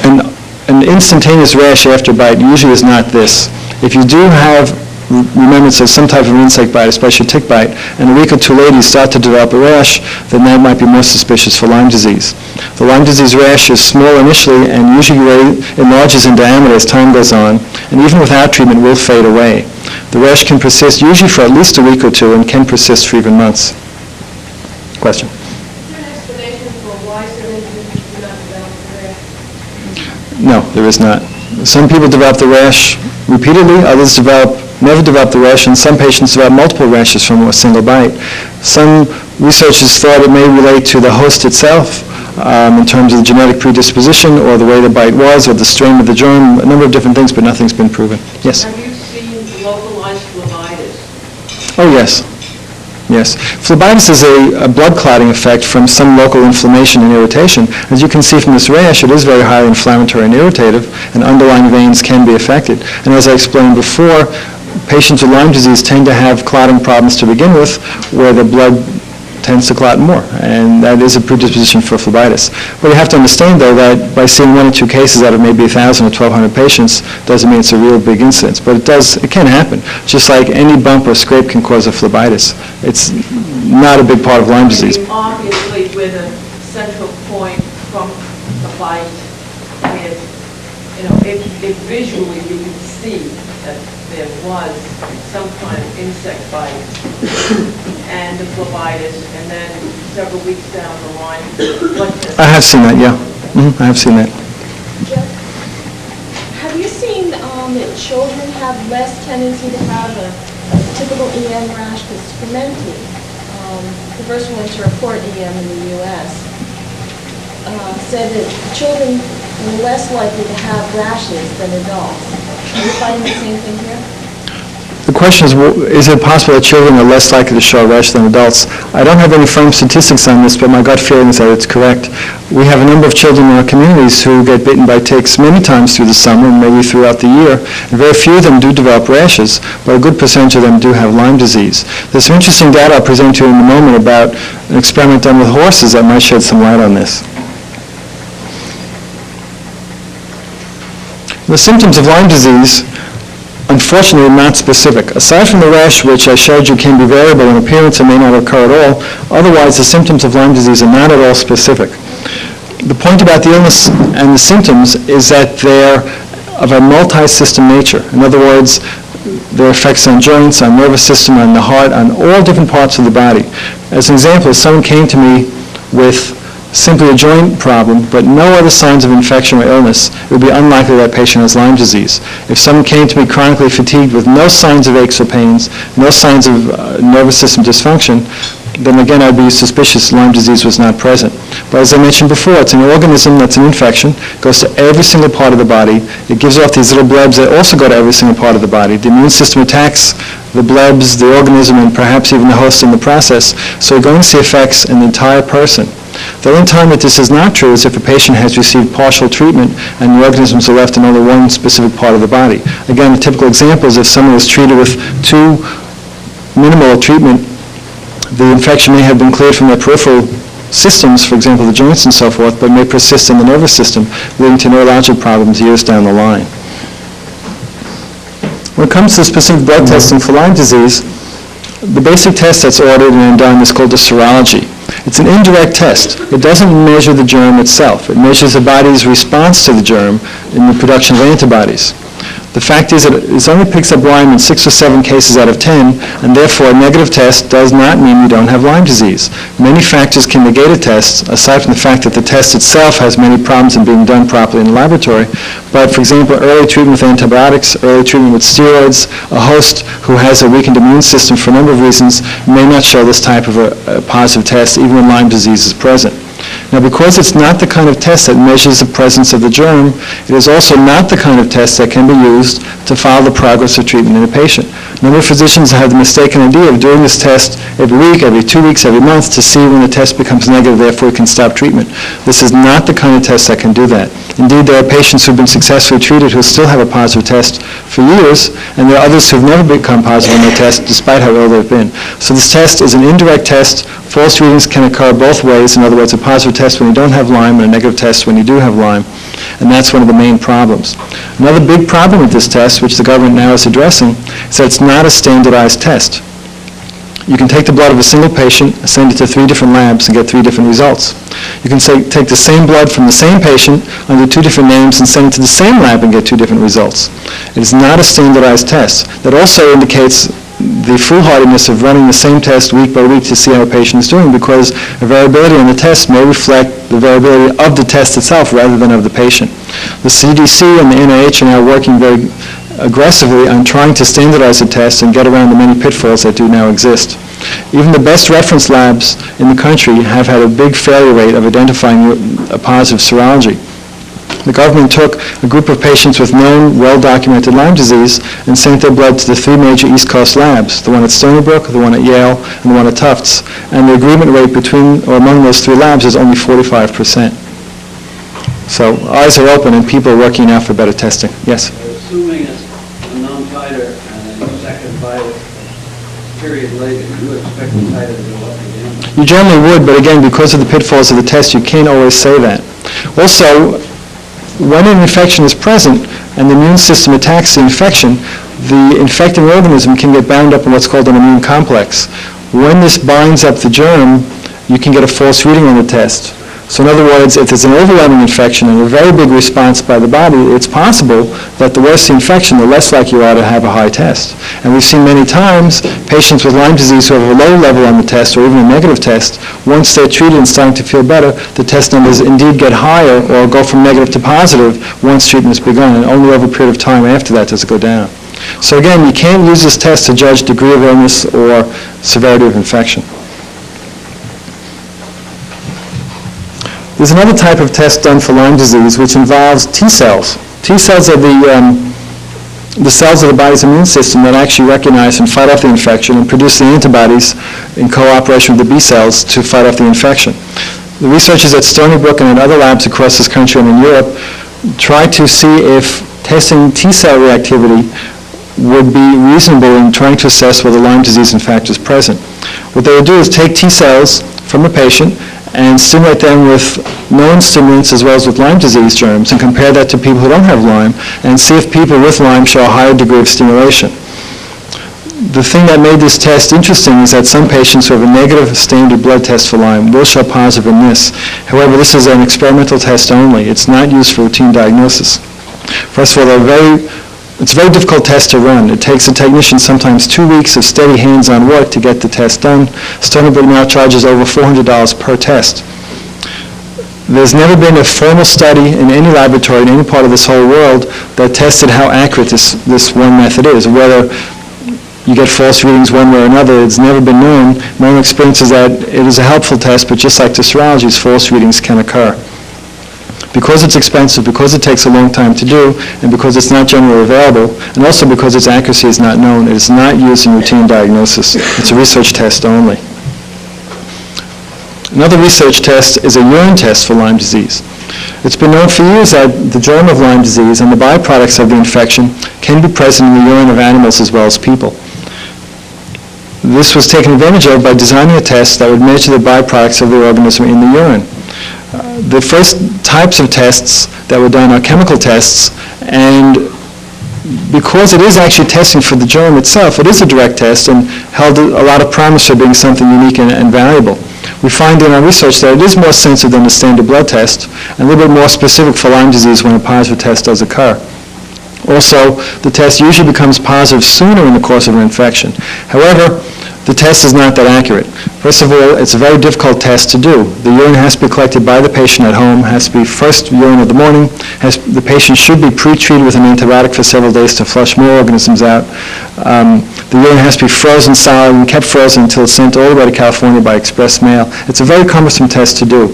an instantaneous rash after bite usually is not this. If you do have remembrance of some type of insect bite, especially a tick bite, and a week or two later you start to develop a rash, then that might be more suspicious for Lyme disease. The Lyme disease rash is small initially and usually enlarges in diameter as time goes on, and even without treatment will fade away. The rash can persist usually for at least a week or two and can persist for even months. Question? Is there an explanation for why some individuals do not develop the rash? No, there is not. Some people develop the rash repeatedly, others never develop the rash, and some patients develop multiple rashes from a single bite. Some researchers thought it may relate to the host itself in terms of the genetic predisposition or the way the bite was or the strain of the germ, a number of different things, but nothing's been proven. Yes? Have you seen localized phlebitis? Oh, yes. Yes. Phlebitis is a blood clotting effect from some local inflammation and irritation. As you can see from this rash, it is very highly inflammatory and irritative, and underlying veins can be affected. And as I explained before, patients with Lyme disease tend to have clotting problems to begin with, where the blood tends to clot more, and that is a predisposition for phlebitis. But you have to understand, though, that by seeing 1 or 2 cases out of maybe 1,000 or 1,200 patients doesn't mean it's a real big incidence, but it can happen. Just like any bump or scrape can cause a phlebitis. It's not a big part of Lyme disease. Obviously, with a central point from the bite, if visually you can see that there was some kind of insect bite and the phlebitis, and then several weeks down the line, blood test. I have seen that, yeah. I have seen that. Jeff, have you seen that children have less tendency to have a typical EM rash? Because Fermenti, the first one to report EM in the U.S., said that children were less likely to have rashes than adults. Are you finding the same thing here? The question is it possible that children are less likely to show a rash than adults? I don't have any firm statistics on this, but my gut feeling is that it's correct. We have a number of children in our communities who get bitten by ticks many times through the summer and maybe throughout the year, and very few of them do develop rashes, but a good percentage of them do have Lyme disease. There's some interesting data I'll present to you in a moment about an experiment done with horses that might shed some light on this. The symptoms of Lyme disease, unfortunately, are not specific. Aside from the rash, which I showed you can be variable in appearance and may not occur at all, otherwise the symptoms of Lyme disease are not at all specific. The point about the illness and the symptoms is that they're of a multi-system nature. In other words, there are effects on joints, on nervous system, on the heart, on all different parts of the body. As an example, someone came to me with simply a joint problem, but no other signs of infection or illness, it would be unlikely that patient has Lyme disease. If someone came to me chronically fatigued with no signs of aches or pains, no signs of nervous system dysfunction, then again I'd be suspicious Lyme disease was not present. But as I mentioned before, it's an organism that's an infection, goes to every single part of the body. It gives off these little blebs that also go to every single part of the body. The immune system attacks the blebs, the organism, and perhaps even the host in the process. So you're going to see effects in the entire person. The only time that this is not true is if a patient has received partial treatment and the organisms are left in only one specific part of the body. Again, a typical example is if someone was treated with too minimal treatment, the infection may have been cleared from their peripheral systems, for example, the joints and so forth, but may persist in the nervous system, leading to neurologic problems years down the line. When it comes to specific blood testing for Lyme disease, the basic test that's ordered and done is called the serology. It's an indirect test. It doesn't measure the germ itself. It measures the body's response to the germ in the production of antibodies. The fact is that it only picks up Lyme in 6 or 7 cases out of 10, and therefore a negative test does not mean you don't have Lyme disease. Many factors can negate a test, aside from the fact that the test itself has many problems in being done properly in the laboratory. But, for example, early treatment with antibiotics, early treatment with steroids, a host who has a weakened immune system for a number of reasons may not show this type of a positive test, even when Lyme disease is present. Now, because it's not the kind of test that measures the presence of the germ, it is also not the kind of test that can be used to follow the progress of treatment in a patient. A number of physicians have the mistaken idea of doing this test every week, every 2 weeks, every month to see when the test becomes negative, therefore you can stop treatment. This is not the kind of test that can do that. Indeed, there are patients who've been successfully treated who still have a positive test for years, and there are others who've never become positive on their test despite how ill they've been. So this test is an indirect test. False readings can occur both ways. In other words, a positive test when you don't have Lyme and a negative test when you do have Lyme. And that's one of the main problems. Another big problem with this test, which the government now is addressing, is that it's not a standardized test. You can take the blood of a single patient, send it to 3 different labs, and get 3 different results. You can take the same blood from the same patient under 2 different names and send it to the same lab and get 2 different results. It is not a standardized test. That also indicates the foolhardiness of running the same test week by week to see how a patient is doing, because a variability on the test may reflect the variability of the test itself rather than of the patient. The CDC and the NIH are now working very aggressively on trying to standardize the test and get around the many pitfalls that do now exist. Even the best reference labs in the country have had a big failure rate of identifying a positive serology. The government took a group of patients with known, well-documented Lyme disease and sent their blood to the 3 major East Coast labs, the one at Stony Brook, the one at Yale, and the one at Tufts. And the agreement rate between or among those 3 labs is only 45%. So eyes are open and people are working out for better testing. Yes? Assuming it's a non-titer and a second titer period later, you expect the titer to go up again? You generally would, but again, because of the pitfalls of the test, you can't always say that. Also, when an infection is present and the immune system attacks the infection, the infecting organism can get bound up in what's called an immune complex. When this binds up the germ, you can get a false reading on the test. So in other words, if there's an overwhelming infection and a very big response by the body, it's possible that the worse the infection, the less likely you are to have a high test. And we've seen many times patients with Lyme disease who have a low level on the test or even a negative test, once they're treated and starting to feel better, the test numbers indeed get higher or go from negative to positive once treatment is begun, and only over a period of time after that does it go down. So again, you can't use this test to judge degree of illness or severity of infection. There's another type of test done for Lyme disease which involves T cells. T cells are the cells of the body's immune system that actually recognize and fight off the infection and produce the antibodies in cooperation with the B cells to fight off the infection. The researchers at Stony Brook and at other labs across this country and in Europe tried to see if testing T cell reactivity would be reasonable in trying to assess whether Lyme disease in fact is present. What they would do is take T cells from a patient and stimulate them with known stimulants as well as with Lyme disease germs and compare that to people who don't have Lyme and see if people with Lyme show a higher degree of stimulation. The thing that made this test interesting is that some patients who have a negative standard blood test for Lyme will show positive in this. However, this is an experimental test only. It's not used for routine diagnosis. First of all, it's a very difficult test to run. It takes a technician sometimes 2 weeks of steady hands-on work to get the test done. Stony Brook now charges over $400 per test. There's never been a formal study in any laboratory in any part of this whole world that tested how accurate this one method is. Whether you get false readings one way or another, it's never been known. My own experience is that it is a helpful test, but just like to serologies, false readings can occur. Because it's expensive, because it takes a long time to do, and because it's not generally available, and also because its accuracy is not known, it is not used in routine diagnosis. It's a research test only. Another research test is a urine test for Lyme disease. It's been known for years that the germ of Lyme disease and the byproducts of the infection can be present in the urine of animals as well as people. This was taken advantage of by designing a test that would measure the byproducts of the organism in the urine. The first types of tests that were done are chemical tests, and because it is actually testing for the germ itself, it is a direct test and held a lot of promise for being something unique and valuable. We find in our research that it is more sensitive than the standard blood test and a little bit more specific for Lyme disease when a positive test does occur. Also, the test usually becomes positive sooner in the course of an infection. However, the test is not that accurate. First of all, it's a very difficult test to do. The urine has to be collected by the patient at home, has to be first urine of the morning. The patient should be pre-treated with an antibiotic for several days to flush more organisms out. The urine has to be frozen solid and kept frozen until it's sent all the way to California by express mail. It's a very cumbersome test to do.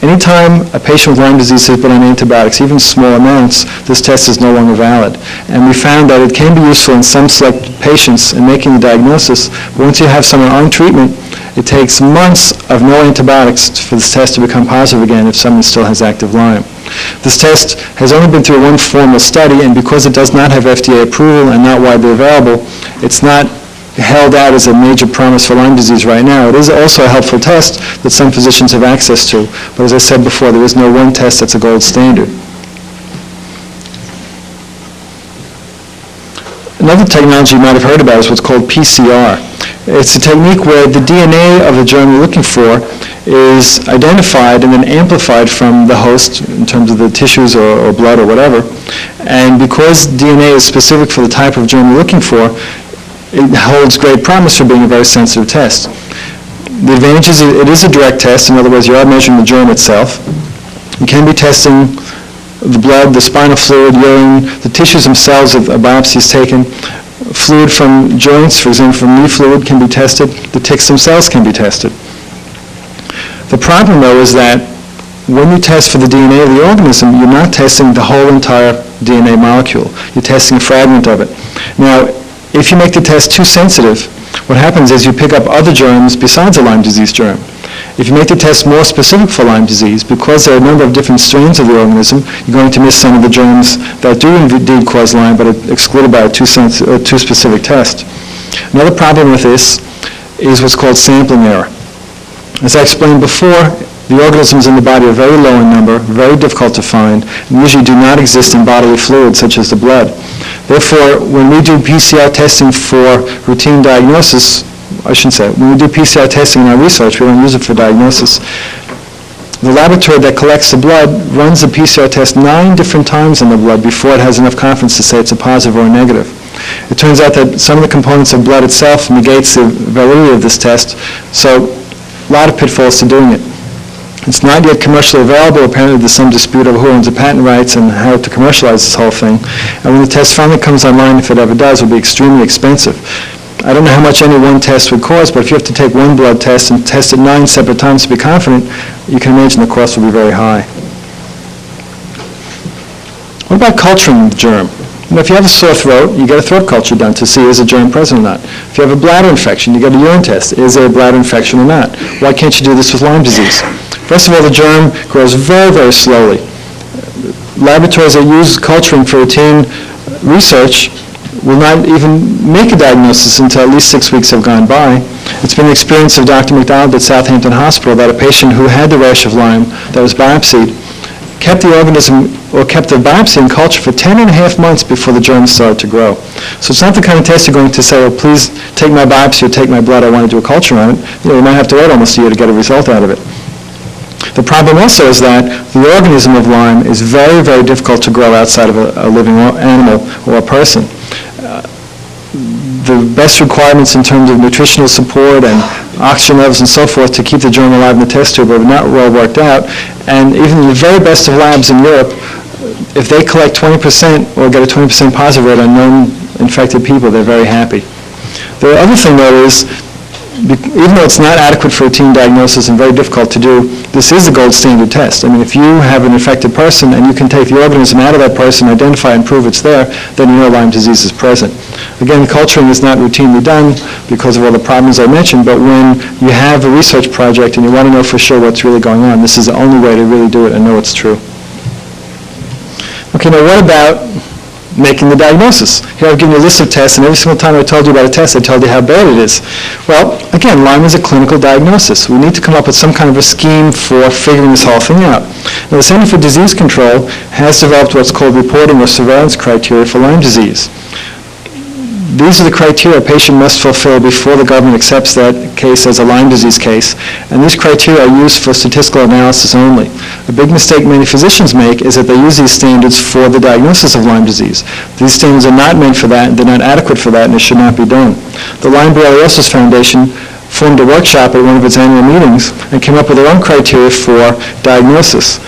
Anytime a patient with Lyme disease has been on antibiotics, even small amounts, this test is no longer valid. And we found that it can be useful in some select patients in making the diagnosis, but once you have someone on treatment, it takes months of no antibiotics for this test to become positive again if someone still has active Lyme. This test has only been through one formal study, and because it does not have FDA approval and not widely available, it's not held out as a major promise for Lyme disease right now. It is also a helpful test that some physicians have access to, but as I said before, there is no one test that's a gold standard. Another technology you might have heard about is what's called PCR. It's a technique where the DNA of the germ you're looking for is identified and then amplified from the host in terms of the tissues or blood or whatever. And because DNA is specific for the type of germ you're looking for, it holds great promise for being a very sensitive test. The advantage is it is a direct test. In other words, you are measuring the germ itself. You can be testing the blood, the spinal fluid, urine, the tissues themselves if a biopsy is taken. Fluid from joints, for example, from knee fluid can be tested. The ticks themselves can be tested. The problem, though, is that when you test for the DNA of the organism, you're not testing the whole entire DNA molecule. You're testing a fragment of it. Now, if you make the test too sensitive, what happens is you pick up other germs besides a Lyme disease germ. If you make the test more specific for Lyme disease, because there are a number of different strains of the organism, you're going to miss some of the germs that do indeed cause Lyme, but are excluded by a too specific test. Another problem with this is what's called sampling error. As I explained before, the organisms in the body are very low in number, very difficult to find, and usually do not exist in bodily fluids such as the blood. Therefore, when we do PCR testing for routine diagnosis, when we do PCR testing in our research, we don't use it for diagnosis. The laboratory that collects the blood runs the PCR test 9 different times in the blood before it has enough confidence to say it's a positive or a negative. It turns out that some of the components of blood itself negates the validity of this test, so a lot of pitfalls to doing it. It's not yet commercially available. Apparently there's some dispute over who owns the patent rights and how to commercialize this whole thing. And when the test finally comes online, if it ever does, it will be extremely expensive. I don't know how much any one test would cost, but if you have to take one blood test and test it 9 separate times to be confident, you can imagine the cost will be very high. What about culturing the germ? If you have a sore throat, you get a throat culture done to see is a germ present or not. If you have a bladder infection, you get a urine test. Is there a bladder infection or not? Why can't you do this with Lyme disease? First of all, the germ grows very, very slowly. Laboratories that use culturing for routine research will not even make a diagnosis until at least 6 weeks have gone by. It's been the experience of Dr. McDonald at Southampton Hospital that a patient who had the rash of Lyme that was biopsied kept the organism or kept the biopsy in culture for 10 and a half months before the germ started to grow. So it's not the kind of test you're going to say, oh, please take my biopsy or take my blood, I want to do a culture on it. You might have to wait almost a year to get a result out of it. The problem also is that the organism of Lyme is very, very difficult to grow outside of a living animal or a person. The best requirements in terms of nutritional support and oxygen levels and so forth to keep the germ alive in the test tube are not well worked out. And even the very best of labs in Europe, if they collect 20% or get a 20% positive rate on known infected people, they're very happy. The other thing, though, is even though it's not adequate for routine diagnosis and very difficult to do, this is the gold standard test. I mean, if you have an infected person and you can take the organism out of that person, identify and prove it's there, then you know Lyme disease is present. Again, culturing is not routinely done because of all the problems I mentioned, but when you have a research project and you want to know for sure what's really going on, this is the only way to really do it and know it's true. Okay, now what about making the diagnosis? Here I've given you a list of tests, and every single time I told you about a test, I told you how bad it is. Well, again, Lyme is a clinical diagnosis. We need to come up with some kind of a scheme for figuring this whole thing out. Now, the Center for Disease Control has developed what's called reporting or surveillance criteria for Lyme disease. These are the criteria a patient must fulfill before the government accepts that case as a Lyme disease case, and these criteria are used for statistical analysis only. A big mistake many physicians make is that they use these standards for the diagnosis of Lyme disease. These standards are not meant for that, they're not adequate for that, and it should not be done. The Lyme Borreliosis Foundation formed a workshop at one of its annual meetings and came up with their own criteria for diagnosis.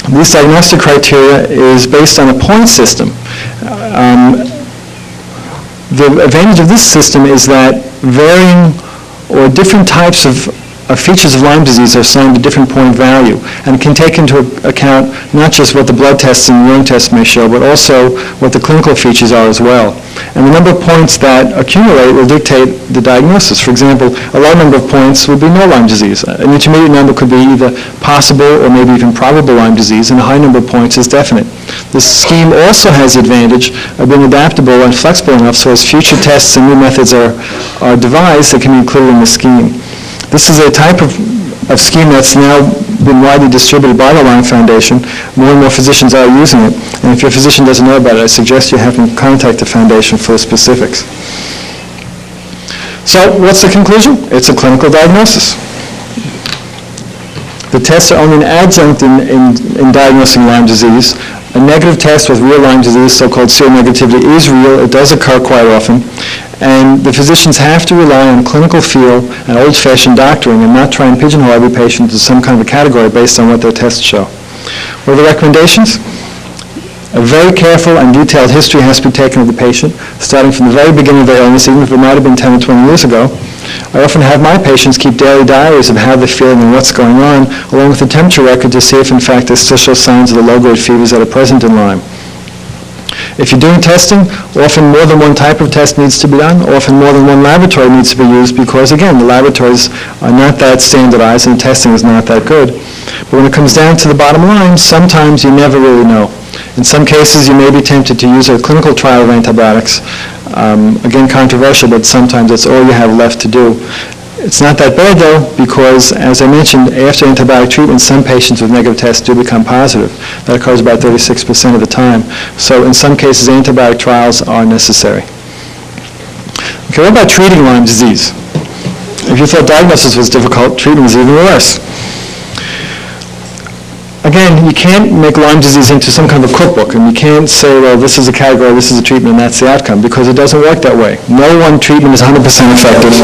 These diagnostic criteria is based on a point system. The advantage of this system is that varying or different types of features of Lyme disease are assigned a different point value and can take into account not just what the blood tests and urine tests may show, but also what the clinical features are as well. And the number of points that accumulate will dictate the diagnosis. For example, a low number of points would be no Lyme disease. An intermediate number could be either possible or maybe even probable Lyme disease, and a high number of points is definite. This scheme also has the advantage of being adaptable and flexible enough so as future tests and new methods are devised, they can be included in the scheme. This is a type of scheme that's now been widely distributed by the Lyme Foundation. More and more physicians are using it. And if your physician doesn't know about it, I suggest you have them contact the foundation for the specifics. So what's the conclusion? It's a clinical diagnosis. The tests are only an adjunct in diagnosing Lyme disease. A negative test with real Lyme disease, so-called seronegativity, is real. It does occur quite often. And the physicians have to rely on clinical feel and old-fashioned doctoring and not try and pigeonhole every patient into some kind of a category based on what their tests show. What are the recommendations? A very careful and detailed history has to be taken of the patient, starting from the very beginning of their illness, even if it might have been 10 or 20 years ago. I often have my patients keep daily diaries of how they're feeling and what's going on, along with a temperature record to see if, in fact, they still show signs of the low-grade fevers that are present in Lyme. If you're doing testing, often more than one type of test needs to be done. Often more than one laboratory needs to be used because, again, the laboratories are not that standardized and testing is not that good. But when it comes down to the bottom line, sometimes you never really know. In some cases, you may be tempted to use a clinical trial of antibiotics. Again, controversial, but sometimes that's all you have left to do. It's not that bad, though, because, as I mentioned, after antibiotic treatment, some patients with negative tests do become positive. That occurs about 36% of the time. So in some cases, antibiotic trials are necessary. Okay, what about treating Lyme disease? If you thought diagnosis was difficult, treatment is even worse. Again, you can't make Lyme disease into some kind of a cookbook, and you can't say, well, this is a category, this is a treatment, and that's the outcome, because it doesn't work that way. No one treatment is 100% effective.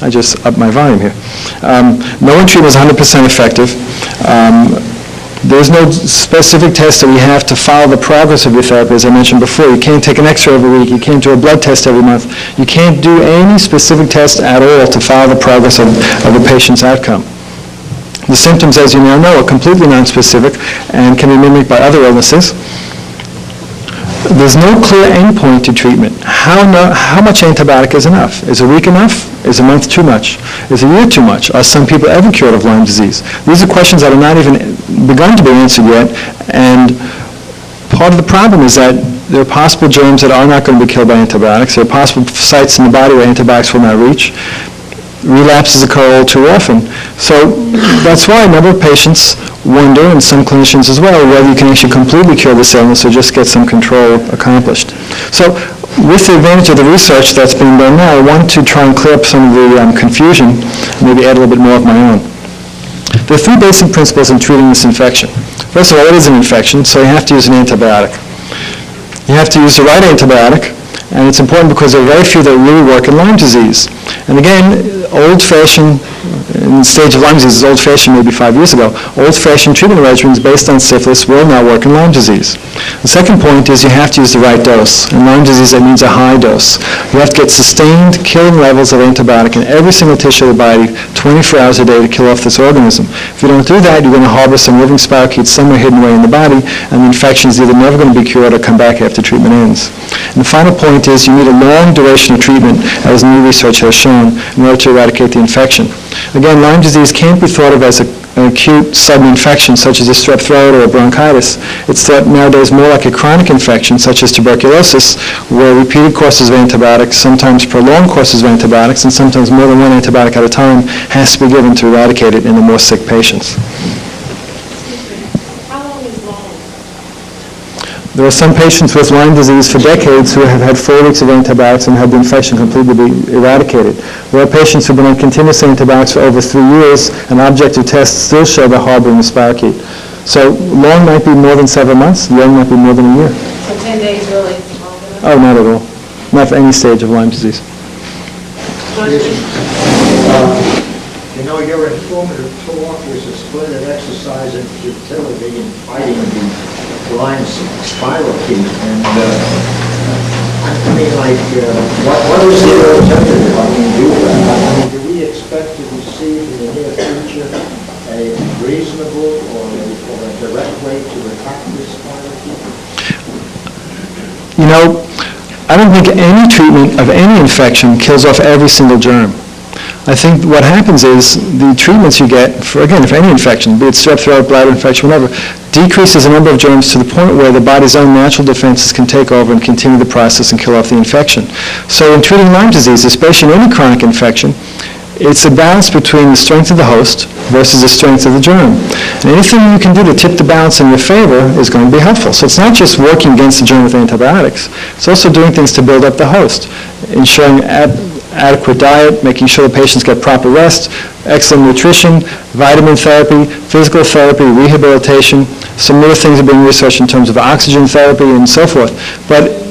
I just upped my volume here. No one treatment is 100% effective. There's no specific test that we have to follow the progress of your therapy, as I mentioned before. You can't take an X-ray every week. You can't do a blood test every month. You can't do any specific test at all to follow the progress of the patient's outcome. The symptoms, as you now know, are completely nonspecific and can be mimicked by other illnesses. There's no clear endpoint to treatment. How much antibiotic is enough? Is a week enough? Is a month too much? Is a year too much? Are some people ever cured of Lyme disease? These are questions that are not even begun to be answered yet, and part of the problem is that there are possible germs that are not going to be killed by antibiotics. There are possible sites in the body where antibiotics will not reach. Relapses occur all too often. So that's why a number of patients wonder, and some clinicians as well, whether you can actually completely cure this illness or just get some control accomplished. So with the advantage of the research that's being done now, I want to try and clear up some of the confusion, maybe add a little bit more of my own. There are three basic principles in treating this infection. First of all, it is an infection, so you have to use an antibiotic. You have to use the right antibiotic, and it's important because there are very few that really work in Lyme disease. And again, old-fashioned, in the stage of Lyme disease, old-fashioned maybe 5 years ago, old-fashioned treatment regimens based on syphilis will not work in Lyme disease. The second point is you have to use the right dose. In Lyme disease, that means a high dose. You have to get sustained killing levels of antibiotic in every single tissue of the body 24 hours a day to kill off this organism. If you don't do that, you're going to harbor some living spirochetes somewhere hidden away in the body, and the infection is either never going to be cured or come back after treatment ends. And the final point is you need a long duration of treatment, as new research has shown, in order to eradicate the infection. Again, Lyme disease can't be thought of as an acute sudden infection such as a strep throat or a bronchitis. It's thought nowadays more like a chronic infection such as tuberculosis, where repeated courses of antibiotics, sometimes prolonged courses of antibiotics, and sometimes more than one antibiotic at a time has to be given to eradicate it in the more sick patients. How long is long? There are some patients with Lyme disease for decades who have had 4 weeks of antibiotics and had the infection completely eradicated. There are patients who have been on continuous antibiotics for over 3 years, and objective tests still show they're harboring the spirochete. So long might be more than several months, young might be more than a year. So 10 days really is long enough? Oh, not at all. Not for any stage of Lyme disease. You know, your informative talk was a splendid exercise in futility in fighting the Lyme spirochete. And, I mean, like, what is the alternative? I mean, do we expect to receive in the near future a reasonable or a direct way to attack this spirochete? You know, I don't think any treatment of any infection kills off every single germ. I think what happens is the treatments you get for any infection, be it strep throat, bladder infection, whatever, decreases the number of germs to the point where the body's own natural defenses can take over and continue the process and kill off the infection. So in treating Lyme disease, especially in any chronic infection, it's a balance between the strength of the host versus the strength of the germ. And anything you can do to tip the balance in your favor is going to be helpful. So it's not just working against the germ with antibiotics, it's also doing things to build up the host, ensuring adequate diet, making sure the patients get proper rest, excellent nutrition, vitamin therapy, physical therapy, rehabilitation. Some new things are being researched in terms of oxygen therapy and so forth. But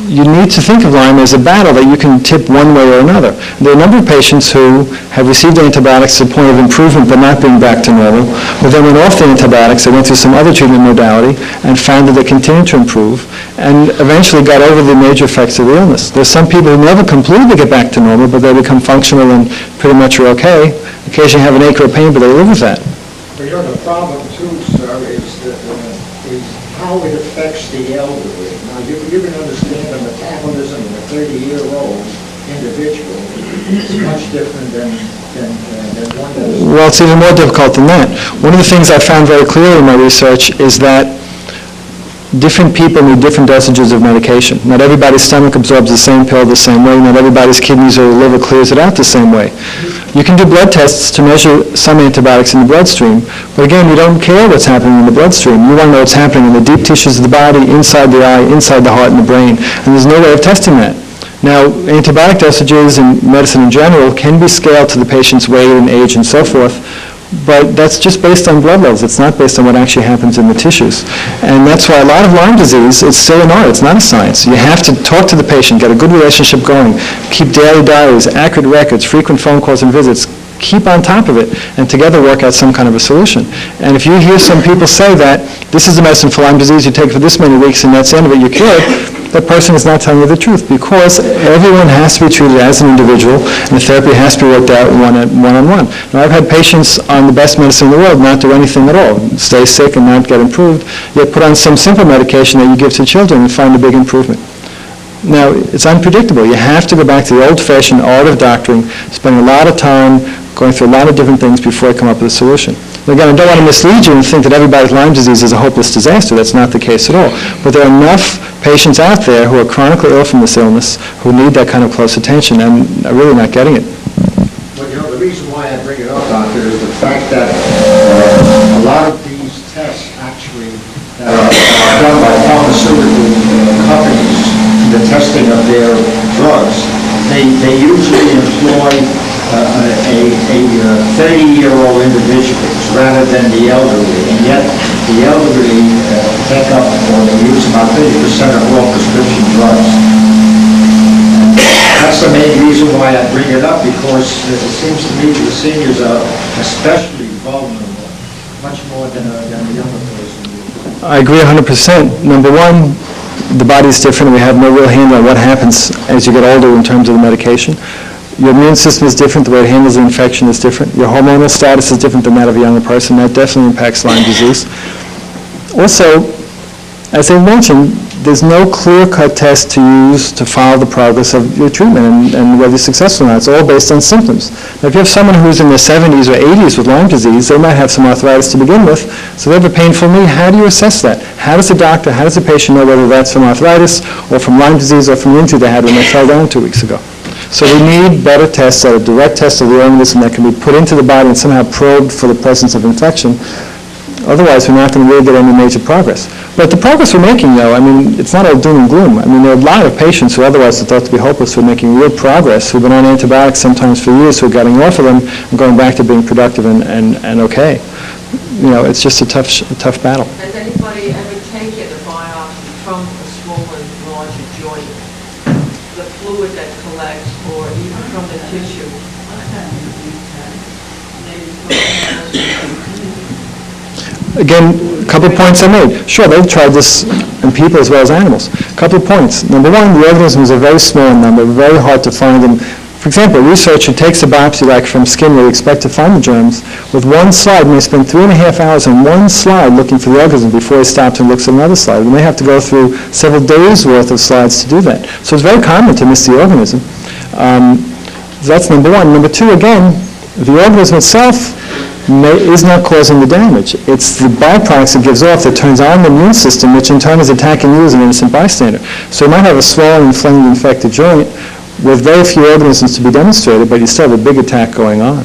you need to think of Lyme as a battle that you can tip one way or another. There are a number of patients who have received antibiotics to the point of improvement but not being back to normal, but then went off the antibiotics, they went through some other treatment modality and found that they continued to improve and eventually got over the major effects of the illness. There's some people who never completely get back to normal, but they become functional and pretty much are okay. Occasionally have an ache or a pain, but they live with that. But you know, the problem too, sir, is how it affects the elderly. Now, you can understand the metabolism of a 30-year-old individual is much different than one that is... Well, it's even more difficult than that. One of the things I found very clearly in my research is that different people need different dosages of medication. Not everybody's stomach absorbs the same pill the same way. Not everybody's kidneys or liver clears it out the same way. You can do blood tests to measure some antibiotics in the bloodstream, but again, you don't care what's happening in the bloodstream. You want to know what's happening in the deep tissues of the body, inside the eye, inside the heart and the brain, and there's no way of testing that. Now, antibiotic dosages and medicine in general can be scaled to the patient's weight and age and so forth, but that's just based on blood levels. It's not based on what actually happens in the tissues. And that's why a lot of Lyme disease, it's still an art. It's not a science. You have to talk to the patient, get a good relationship going, keep daily diaries, accurate records, frequent phone calls and visits, keep on top of it, and together work out some kind of a solution. And if you hear some people say that this is the medicine for Lyme disease, you take it for this many weeks and that's the end of it, you're cured, that person is not telling you the truth, because everyone has to be treated as an individual, and the therapy has to be worked out one-on-one. Now, I've had patients on the best medicine in the world not do anything at all, stay sick and not get improved, yet put on some simple medication that you give to children and find a big improvement. Now, it's unpredictable. You have to go back to the old-fashioned art of doctoring, spending a lot of time going through a lot of different things before you come up with a solution. Now, again, I don't want to mislead you and think that everybody's Lyme disease is a hopeless disaster. That's not the case at all. But there are enough patients out there who are chronically ill from this illness who need that kind of close attention and are really not getting it. Well, you know, the reason why I bring it up, doctor, is the fact that a lot of these tests actually that are done by pharmaceutical companies, the testing of their drugs, they usually employ a 30-year-old individuals rather than the elderly, and yet the elderly take up or they use about 30% of all prescription drugs. That's the main reason why I bring it up, because it seems to me the seniors are especially vulnerable, much more than a younger person. I agree 100%. Number one, the body's different. We have no real handle on what happens as you get older in terms of the medication. Your immune system is different. The way it handles the infection is different. Your hormonal status is different than that of a younger person. That definitely impacts Lyme disease. Also, as I mentioned, there's no clear-cut test to use to follow the progress of your treatment and whether you're successful or not. It's all based on symptoms. Now, if you have someone who's in their 70s or 80s with Lyme disease, they might have some arthritis to begin with, so they have a painful knee. How do you assess that? How does the doctor, how does the patient know whether that's from arthritis or from Lyme disease or from the injury they had when they fell down 2 weeks ago? So we need better tests that are direct tests of the organism that can be put into the body and somehow probed for the presence of infection. Otherwise, we're not going to really get any major progress. But the progress we're making, though, I mean, it's not all doom and gloom. I mean, there are a lot of patients who otherwise are thought to be hopeless who are making real progress, who've been on antibiotics sometimes for years, who are getting off of them and going back to being productive and okay. You know, it's just a tough battle. Has anybody ever taken a biopsy from a swollen larger joint, the fluid that collects, or even from the tissue? Again, a couple of points I made. Sure, they've tried this in people as well as animals. A couple of points. Number one, the organisms are very small in number, very hard to find them. For example, a researcher takes a biopsy like from skin where you expect to find the germs. With one slide, and they spend 3.5 hours on one slide looking for the organism before he stops and looks at another slide. And they have to go through several days' worth of slides to do that. So it's very common to miss the organism. So that's number one. Number two, again, the organism itself is not causing the damage. It's the byproducts it gives off that turns on the immune system, which in turn is attacking you as an innocent bystander. So you might have a swollen, inflamed, infected joint with very few organisms to be demonstrated, but you still have a big attack going on.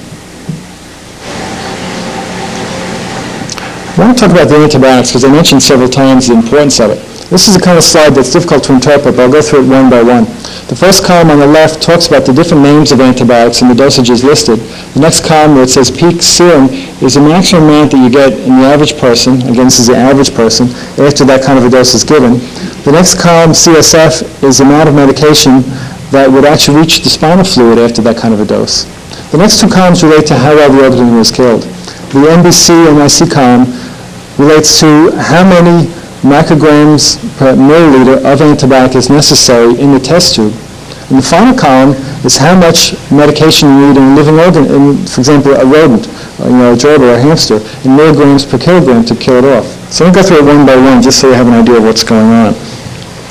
I want to talk about the antibiotics because I mentioned several times the importance of it. This is a kind of slide that's difficult to interpret, but I'll go through it one by one. The first column on the left talks about the different names of antibiotics and the dosages listed. The next column where it says peak serum is the maximum amount that you get in the average person, again this is the average person, after that kind of a dose is given. The next column, CSF, is the amount of medication that would actually reach the spinal fluid after that kind of a dose. The next two columns relate to how well the organism was killed. The NBC and IC column relates to how many micrograms per milliliter of antibiotic is necessary in the test tube. And the final column is how much medication you need in a living organ, for example, a rodent, a gerbil or a hamster, in milligrams per kilogram to kill it off. So I'm going to go through it one by one just so you have an idea of what's going on.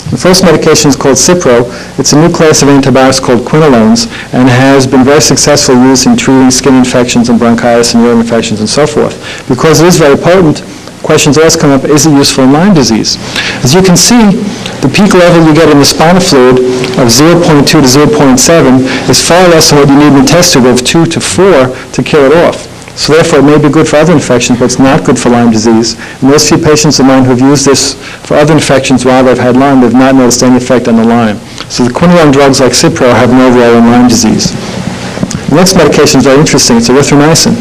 The first medication is called Cipro. It's a new class of antibiotics called quinolones and has been very successfully used in treating skin infections and bronchitis and ear infections and so forth. Because it is very potent, questions always come up, is it useful in Lyme disease? As you can see, the peak level you get in the spinal fluid of 0.2 to 0.7 is far less than what you need in the test tube of 2 to 4 to kill it off. So therefore, it may be good for other infections, but it's not good for Lyme disease. And those few patients of mine who have used this for other infections while they've had Lyme, they've not noticed any effect on the Lyme. So the quinolone drugs like Cipro have no role in Lyme disease. The next medication is very interesting. It's erythromycin.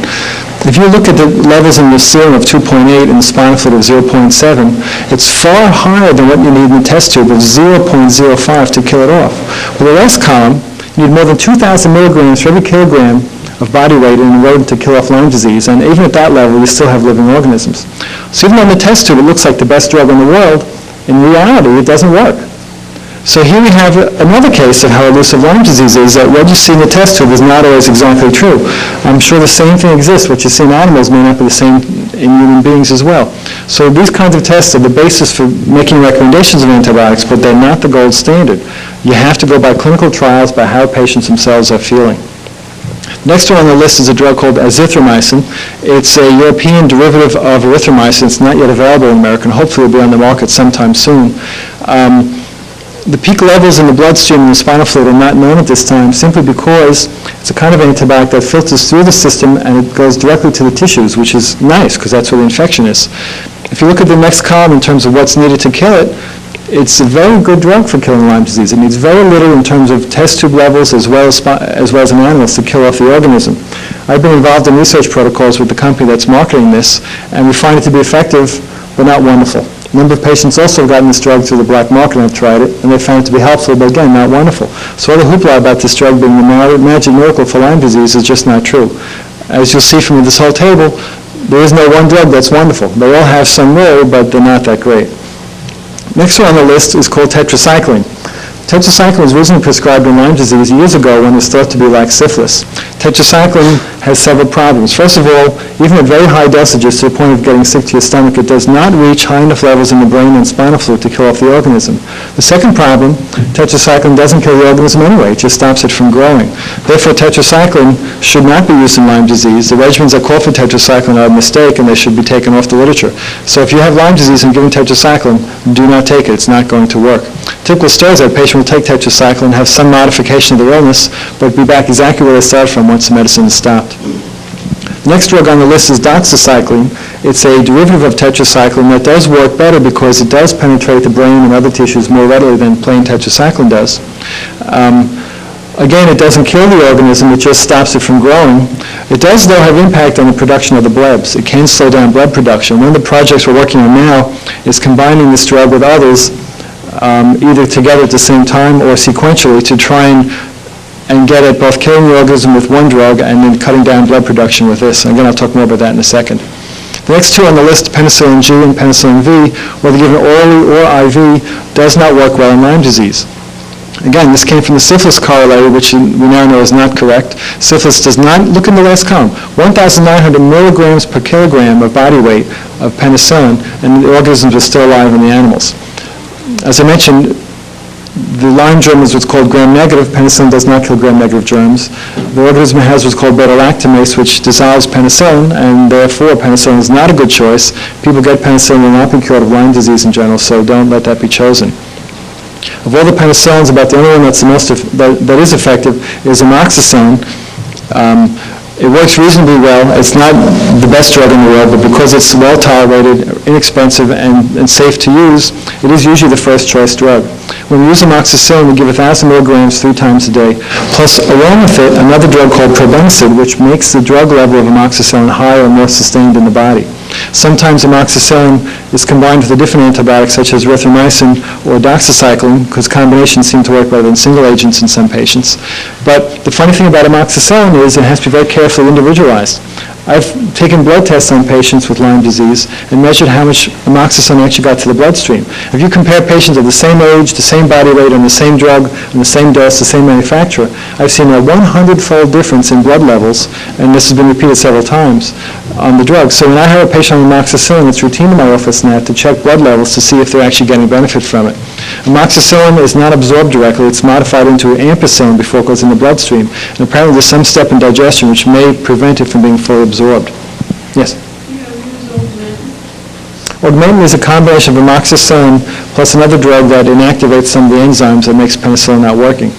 If you look at the levels in the serum of 2.8 and the spinal fluid of 0.7, it's far higher than what you need in the test tube of 0.05 to kill it off. With the last column, you need more than 2,000 milligrams for every kilogram of body weight in a rodent to kill off Lyme disease, and even at that level, you still have living organisms. So even on the test tube, it looks like the best drug in the world. In reality, it doesn't work. So here we have another case of how elusive Lyme disease is, that what you see in the test tube is not always exactly true. I'm sure the same thing exists. What you see in animals may not be the same in human beings as well. So these kinds of tests are the basis for making recommendations of antibiotics, but they're not the gold standard. You have to go by clinical trials, by how patients themselves are feeling. Next one on the list is a drug called azithromycin. It's a European derivative of erythromycin. It's not yet available in America, and hopefully will be on the market sometime soon. The peak levels in the bloodstream and the spinal fluid are not known at this time simply because it's a kind of antibiotic that filters through the system and it goes directly to the tissues, which is nice because that's where the infection is. If you look at the next column in terms of what's needed to kill it, it's a very good drug for killing Lyme disease. It needs very little in terms of test tube levels as well as in animals to kill off the organism. I've been involved in research protocols with the company that's marketing this, and we find it to be effective but not wonderful. A number of patients also have gotten this drug through the black market and have tried it, and they found it to be helpful, but again, not wonderful. So all the hoopla about this drug being the magic miracle for Lyme disease is just not true. As you'll see from this whole table, there is no one drug that's wonderful. They all have some role, but they're not that great. Next one on the list is called tetracycline. Tetracycline was originally prescribed in Lyme disease years ago when it was thought to be like syphilis. Tetracycline has several problems. First of all, even at very high dosages to the point of getting sick to your stomach, it does not reach high enough levels in the brain and spinal fluid to kill off the organism. The second problem, tetracycline doesn't kill the organism anyway, it just stops it from growing. Therefore, tetracycline should not be used in Lyme disease. The regimens that call for tetracycline are a mistake and they should be taken off the literature. So if you have Lyme disease and given tetracycline, do not take it. It's not going to work. Typical story is that a patient will take tetracycline, have some modification of their illness, but be back exactly where they started from once the medicine is stopped. The next drug on the list is doxycycline. It's a derivative of tetracycline that does work better because it does penetrate the brain and other tissues more readily than plain tetracycline does. Again, it doesn't kill the organism, it just stops it from growing. It does, though, have impact on the production of the blebs. It can slow down blood production. One of the projects we're working on now is combining this drug with others, either together at the same time or sequentially, to try and get at both killing the organism with one drug and then cutting down blood production with this. Again, I'll talk more about that in a second. The next two on the list, penicillin G and penicillin V, whether given orally or IV, does not work well in Lyme disease. Again, this came from the syphilis corollary, which we now know is not correct. Syphilis does not, look in the last column, 1,900 milligrams per kilogram of body weight of penicillin, and the organisms are still alive in the animals. As I mentioned, the Lyme germ is what's called gram-negative. Penicillin does not kill gram-negative germs. The organism has what's called beta-lactamase, which dissolves penicillin, and therefore penicillin is not a good choice. People get penicillin and will not be cured of Lyme disease in general, so don't let that be chosen. Of all the penicillins, about the only one that's the most that is effective is amoxicillin. It works reasonably well. It's not the best drug in the world, but because it's well tolerated, inexpensive, and safe to use, it is usually the first choice drug. When we use amoxicillin, we give 1,000 milligrams 3 times a day, plus along with it another drug called probenecid, which makes the drug level of amoxicillin higher and more sustained in the body. Sometimes amoxicillin is combined with a different antibiotic, such as erythromycin or doxycycline, because combinations seem to work better than single agents in some patients. But the funny thing about amoxicillin is it has to be very carefully individualized. I've taken blood tests on patients with Lyme disease and measured how much amoxicillin actually got to the bloodstream. If you compare patients of the same age, the same body weight, on the same drug, on the same dose, the same manufacturer, I've seen a 100-fold difference in blood levels, and this has been repeated several times, on the drug. So when I have a patient on amoxicillin, it's routine in my office now to check blood levels to see if they're actually getting benefit from it. Amoxicillin is not absorbed directly. It's modified into ampicillin before it goes in the bloodstream. And apparently there's some step in digestion which may prevent it from being fully absorbed. Yes? Augmentin is a combination of amoxicillin plus another drug that inactivates some of the enzymes that makes penicillin not working.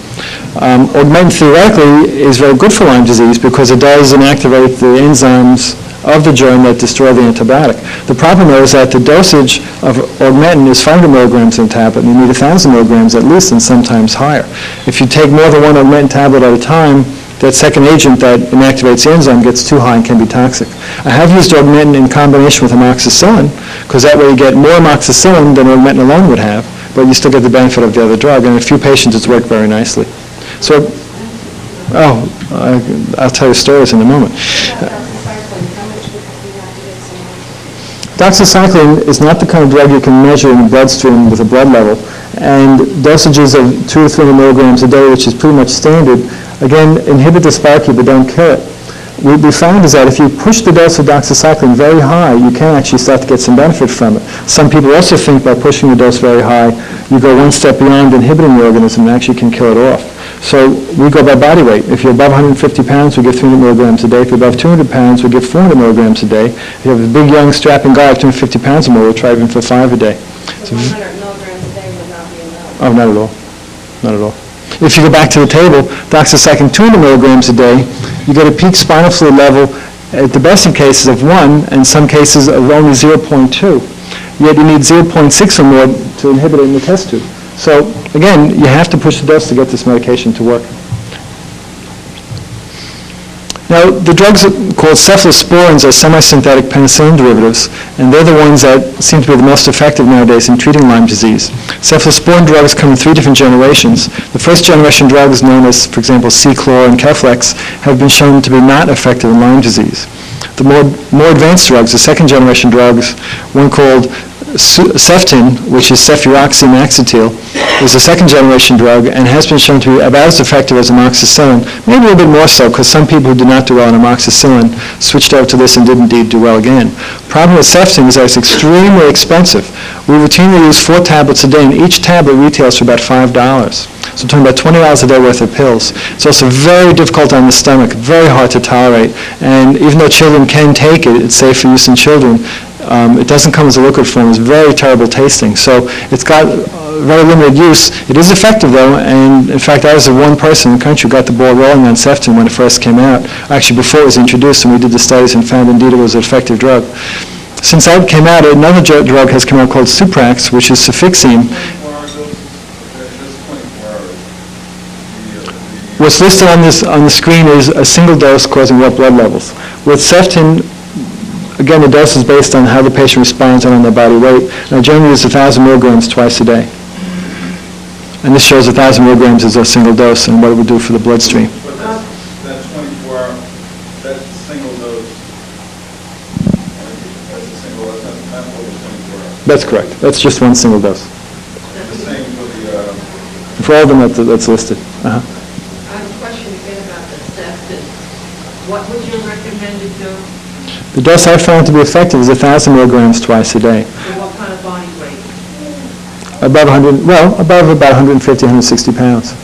Augmentin theoretically is very good for Lyme disease because it does inactivate the enzymes of the germ that destroy the antibiotic. The problem is that the dosage of augmentin is 500 milligrams in a tablet, and you need 1,000 milligrams at least, and sometimes higher. If you take more than one augmentin tablet at a time, that second agent that inactivates the enzyme gets too high and can be toxic. I have used augmentin in combination with amoxicillin, because that way you get more amoxicillin than augmentin alone would have, but you still get the benefit of the other drug, and in a few patients it's worked very nicely. So, I'll tell you stories in a moment. Doxycycline is not the kind of drug you can measure in the bloodstream with a blood level, and dosages of 200 to 300 milligrams a day, which is pretty much standard, again, inhibit the spirochete but don't kill it. What we found is that if you push the dose of doxycycline very high, you can actually start to get some benefit from it. Some people also think by pushing the dose very high, you go one step beyond inhibiting the organism and actually can kill it off. So we go by body weight. If you're above 150 pounds, we give 300 milligrams a day. If you're above 200 pounds, we give 400 milligrams a day. If you have a big, young, strapping guy of 250 pounds or more, we'll try even for 5 a day. So 100 milligrams a day would not be enough. Oh, not at all. Not at all. If you go back to the table, doxycycline 200 milligrams a day, you get a peak spinal fluid level, at the best of cases, of 1, and some cases of only 0.2. Yet you need 0.6 or more to inhibit it in the test tube. So, again, you have to push the dose to get this medication to work. Now, the drugs called cephalosporins are semi-synthetic penicillin derivatives, and they're the ones that seem to be the most effective nowadays in treating Lyme disease. Cephalosporin drugs come in 3 different generations. The first generation drugs, known as, for example, C-Chlor and Keflex, have been shown to be not effective in Lyme disease. The more advanced drugs, the second generation drugs, one called Ceftin, which is cefuroxime-maxetil, is a second generation drug and has been shown to be about as effective as amoxicillin, maybe a little bit more so because some people who did not do well on amoxicillin switched over to this and did indeed do well again. Problem with Ceftin is that it's extremely expensive. We routinely use 4 tablets a day, and each tablet retails for about $5. So we're talking about $20 a day worth of pills. It's also very difficult on the stomach, very hard to tolerate, and even though children can take it, it's safe for use in children. It doesn't come as a liquid form. It's very terrible tasting. So it's got very limited use. It is effective, though, and in fact, I was the one person in the country who got the ball rolling on Ceftin when it first came out, actually before it was introduced, and we did the studies and found indeed it was an effective drug. Since that came out, another drug has come out called Suprax, which is Cefixime. What's listed on the screen is a single dose causing what blood levels. With Ceftin, again, the dose is based on how the patient responds and on their body weight. Now, generally, it's 1,000 milligrams twice a day. And this shows 1,000 milligrams is a single dose and what it would do for the bloodstream. But that's 24-hour, that's a single dose. That's a single, that's not over 24 hours. That's correct. That's just one single dose. The same for the, For all of them, that's listed. Uh-huh. I have a question again about the Ceftin. What would your recommended dose? The dose I found to be effective is 1,000 milligrams twice a day. For what kind of body weight? Above about 150, 160 pounds.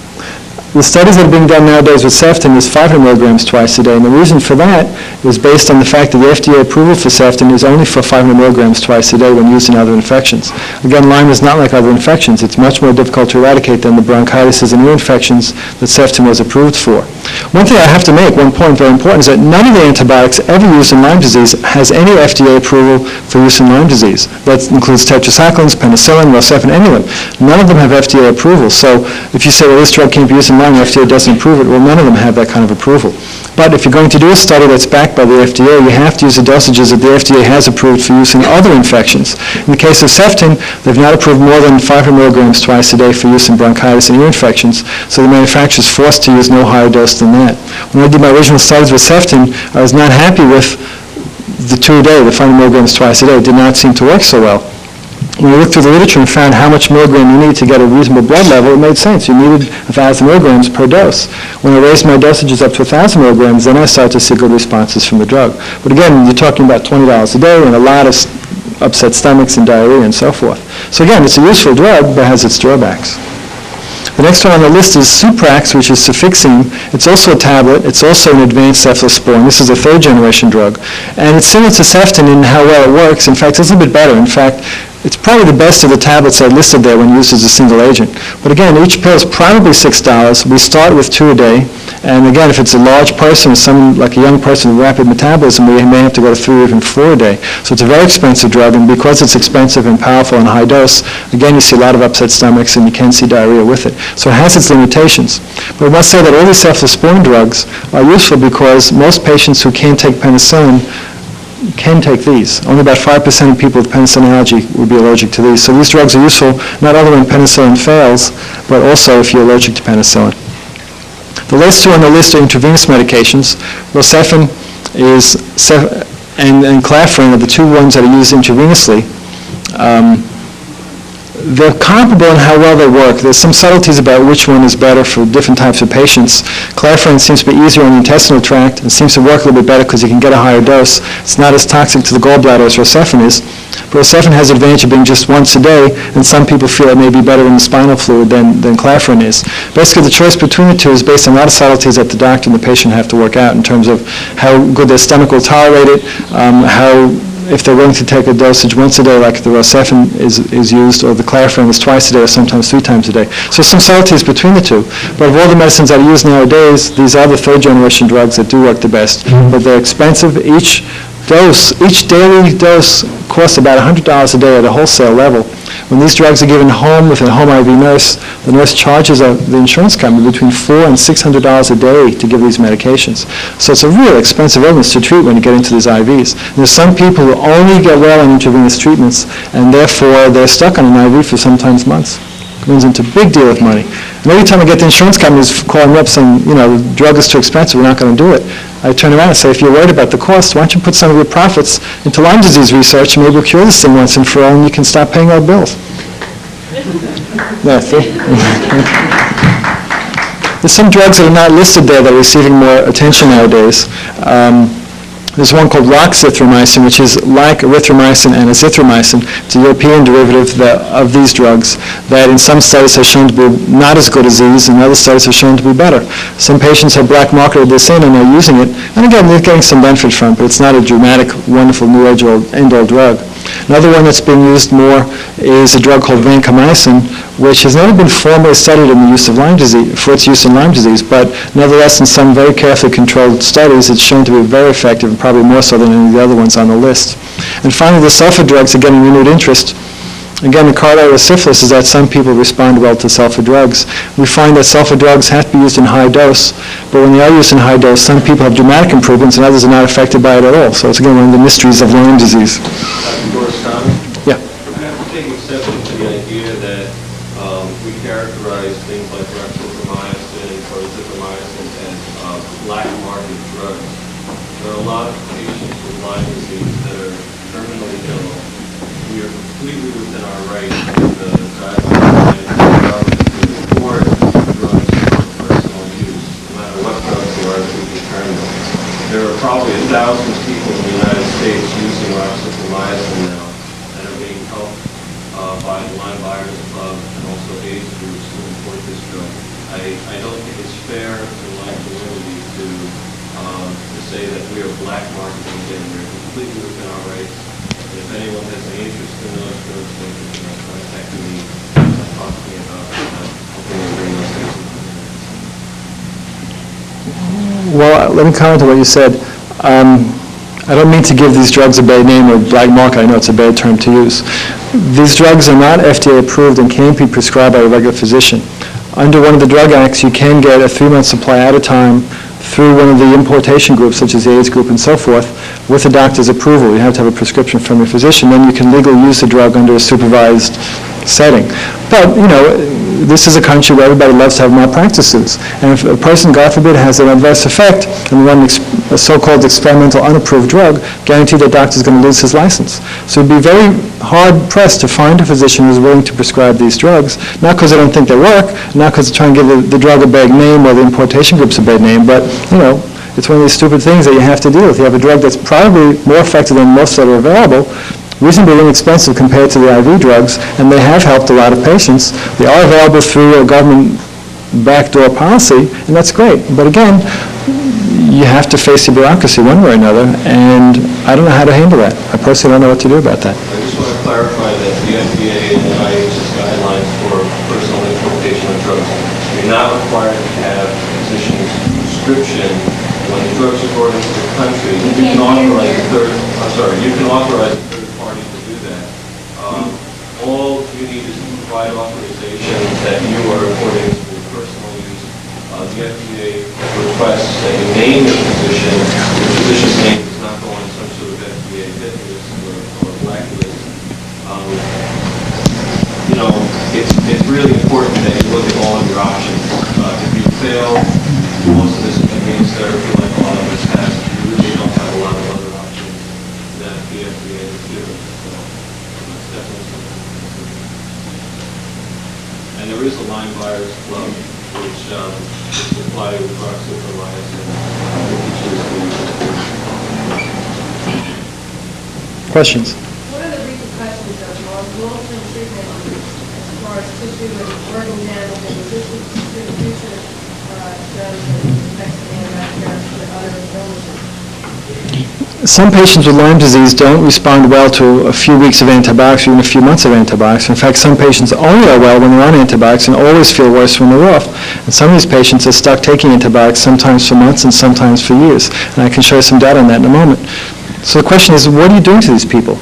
The studies that are being done nowadays with Ceftin is 500 milligrams twice a day, and the reason for that is based on the fact that the FDA approval for Ceftin is only for 500 milligrams twice a day when used in other infections. Again, Lyme is not like other infections. It's much more difficult to eradicate than the bronchitis and ear infections that Ceftin was approved for. One thing I have to make, one point very important, is that none of the antibiotics ever used in Lyme disease has any FDA approval for use in Lyme disease. That includes tetracyclines, penicillin, Rosefin, any of them. None of them have FDA approval. So if you say, well, this drug can't be used in Lyme, the FDA doesn't approve it, well, none of them have that kind of approval. But if you're going to do a study that's backed by the FDA, you have to use the dosages that the FDA has approved for use in other infections. In the case of Ceftin, they've not approved more than 500 milligrams twice a day for use in bronchitis and ear infections, so the manufacturer is forced to use no higher dose than that. When I did my original studies with Ceftin, I was not happy with the 2 a day, the 500 milligrams twice a day. It did not seem to work so well. When we looked through the literature and found how much milligram you need to get a reasonable blood level, it made sense. You needed 1,000 milligrams per dose. When I raised my dosages up to 1,000 milligrams, then I started to see good responses from the drug. But again, you're talking about $20 a day and a lot of upset stomachs and diarrhea and so forth. So again, it's a useful drug, but has its drawbacks. The next one on the list is Suprax, which is Cefixime. It's also a tablet. It's also an advanced cephalosporin. This is a third-generation drug. And it's similar to Ceftin in how well it works. In fact, it's a little bit better. In fact, it's probably the best of the tablets that are listed there when used as a single agent. But again, each pill is probably $6. We start with 2 a day. And again, if it's a large person, or someone like a young person with rapid metabolism, we may have to go to 3 or even 4 a day. So it's a very expensive drug, and because it's expensive and powerful and high dose, again, you see a lot of upset stomachs, and you can see diarrhea with it. So it has its limitations. But I must say that all these cephalosporin drugs are useful because most patients who can't take penicillin can take these. Only about 5% of people with penicillin allergy would be allergic to these. So these drugs are useful not only when penicillin fails, but also if you're allergic to penicillin. The last 2 on the list are intravenous medications. Rosefin and Claflin are the 2 ones that are used intravenously. They're comparable in how well they work. There's some subtleties about which one is better for different types of patients. Claflin seems to be easier on the intestinal tract and seems to work a little bit better because you can get a higher dose. It's not as toxic to the gallbladder as Rosefin is. But Rosefin has the advantage of being just once a day, and some people feel it may be better in the spinal fluid than Claflin is. Basically, the choice between the 2 is based on a lot of subtleties that the doctor and the patient have to work out in terms of how good their stomach will tolerate it, if they're willing to take a dosage once a day like the Rosefin is used, or the Claflin is twice a day or sometimes 3 times a day. So some subtleties between the 2. But of all the medicines that are used nowadays, these are the third-generation drugs that do work the best. But they're expensive. Each daily dose costs about $100 a day at a wholesale level, When these drugs are given home with a home IV nurse, the nurse charges the insurance company between $400 and $600 a day to give these medications. So it's a real expensive illness to treat when you get into these IVs. And there's some people who only get well on intravenous treatments, and therefore they're stuck on an IV for sometimes months. It runs into a big deal of money. And every time I get the insurance companies calling me up saying, the drug is too expensive, we're not going to do it, I turn around and say, if you're worried about the cost, why don't you put some of your profits into Lyme disease research, and maybe we'll cure this thing once and for all, and you can stop paying our bills. Yeah, see? There's some drugs that are not listed there that are receiving more attention nowadays. There's one called roxithromycin, which is like erythromycin and azithromycin. It's a European derivative of these drugs that in some studies have shown to be not as good as these, and other studies have shown to be better. Some patients have black marketed this in and are using it, and again, they're getting some benefit from it, but it's not a dramatic, wonderful new age end-all drug. Another one that's being used more is a drug called vancomycin, which has never been formally studied in the use of Lyme disease, for its use in Lyme disease, but nevertheless, in some very carefully controlled studies, it's shown to be very effective, and probably more so than any of the other ones on the list. And finally, the sulfur drugs are getting renewed interest. Again, the corollary with syphilis is that some people respond well to sulfur drugs. We find that sulfur drugs have to be used in high dose, but when they are used in high dose, some people have dramatic improvements and others are not affected by it at all. So it's again one of the mysteries of Lyme disease. Yeah. I have to take exception to the idea that we characterize things like roxithromycin or azithromycin as black market drugs. There are a lot of patients with Lyme disease that are terminally ill. We are completely within our rights with the guidelines to report drugs for personal use, no matter what drugs they are that we determine. There are probably 1,000 people in the United States using roxithromycin now that are being helped by the Lyme Virus Club and also AIDS groups to import this drug. I don't think it's fair to Lyme community to say that we are black marketing again. We're completely within our rights. And if anyone has any interest in those drugs, they can contact me and talk to me about helping to bring those things into the Well, let me comment on what you said. I don't mean to give these drugs a bad name or black market. I know it's a bad term to use. These drugs are not FDA approved and can't be prescribed by a regular physician. Under one of the drug acts, you can get a 3-month supply at a time through one of the importation groups, such as the AIDS group and so forth, with a doctor's approval. You have to have a prescription from your physician. Then you can legally use the drug under a supervised setting. But, this is a country where everybody loves to have malpractice suits. And if a person, God forbid, has an adverse effect and run a so-called experimental unapproved drug, guaranteed that doctor is going to lose his license. So it'd be very hard-pressed to find a physician who's willing to prescribe these drugs, not because they don't think they work, not because they're trying to give the drug a bad name or the importation group's a bad name, but, it's one of these stupid things that you have to deal with. You have a drug that's probably more effective than most that are available, reasonably inexpensive compared to the IV drugs, and they have helped a lot of patients. They are available through a government backdoor policy, and that's great. But again, you have to face the bureaucracy one way or another, and I don't know how to handle that. I personally don't know what to do about that. I just want to clarify that the FDA and the NIH's guidelines for personal importation of drugs, you're not required to have a physician's prescription when the drugs are brought into the country. You can authorize a third party to do that. All you need is to provide authorization that you are importing for personal use. The FDA requests that you name your physician. Your physician's name does not go on some sort of FDA hit list or blacklist. It's really important that you look at all of your options. If you fail most of this convenience therapy like all of us have, you really don't have a lot of other options that the FDA is doing. So that's definitely something to consider. And there is a Lyme Virus Club, which is supplied with roxithromycin, which is Questions? What are the repercussions of long-term treatment as far as tissue and organ damage and resistance to the future drugs and effects of antibiotics and other illnesses? Some patients with Lyme disease don't respond well to a few weeks of antibiotics or even a few months of antibiotics. In fact, some patients only are well when they're on antibiotics and always feel worse when they're off. And some of these patients are stuck taking antibiotics sometimes for months and sometimes for years. And I can show you some data on that in a moment. So the question is, what are you doing to these people?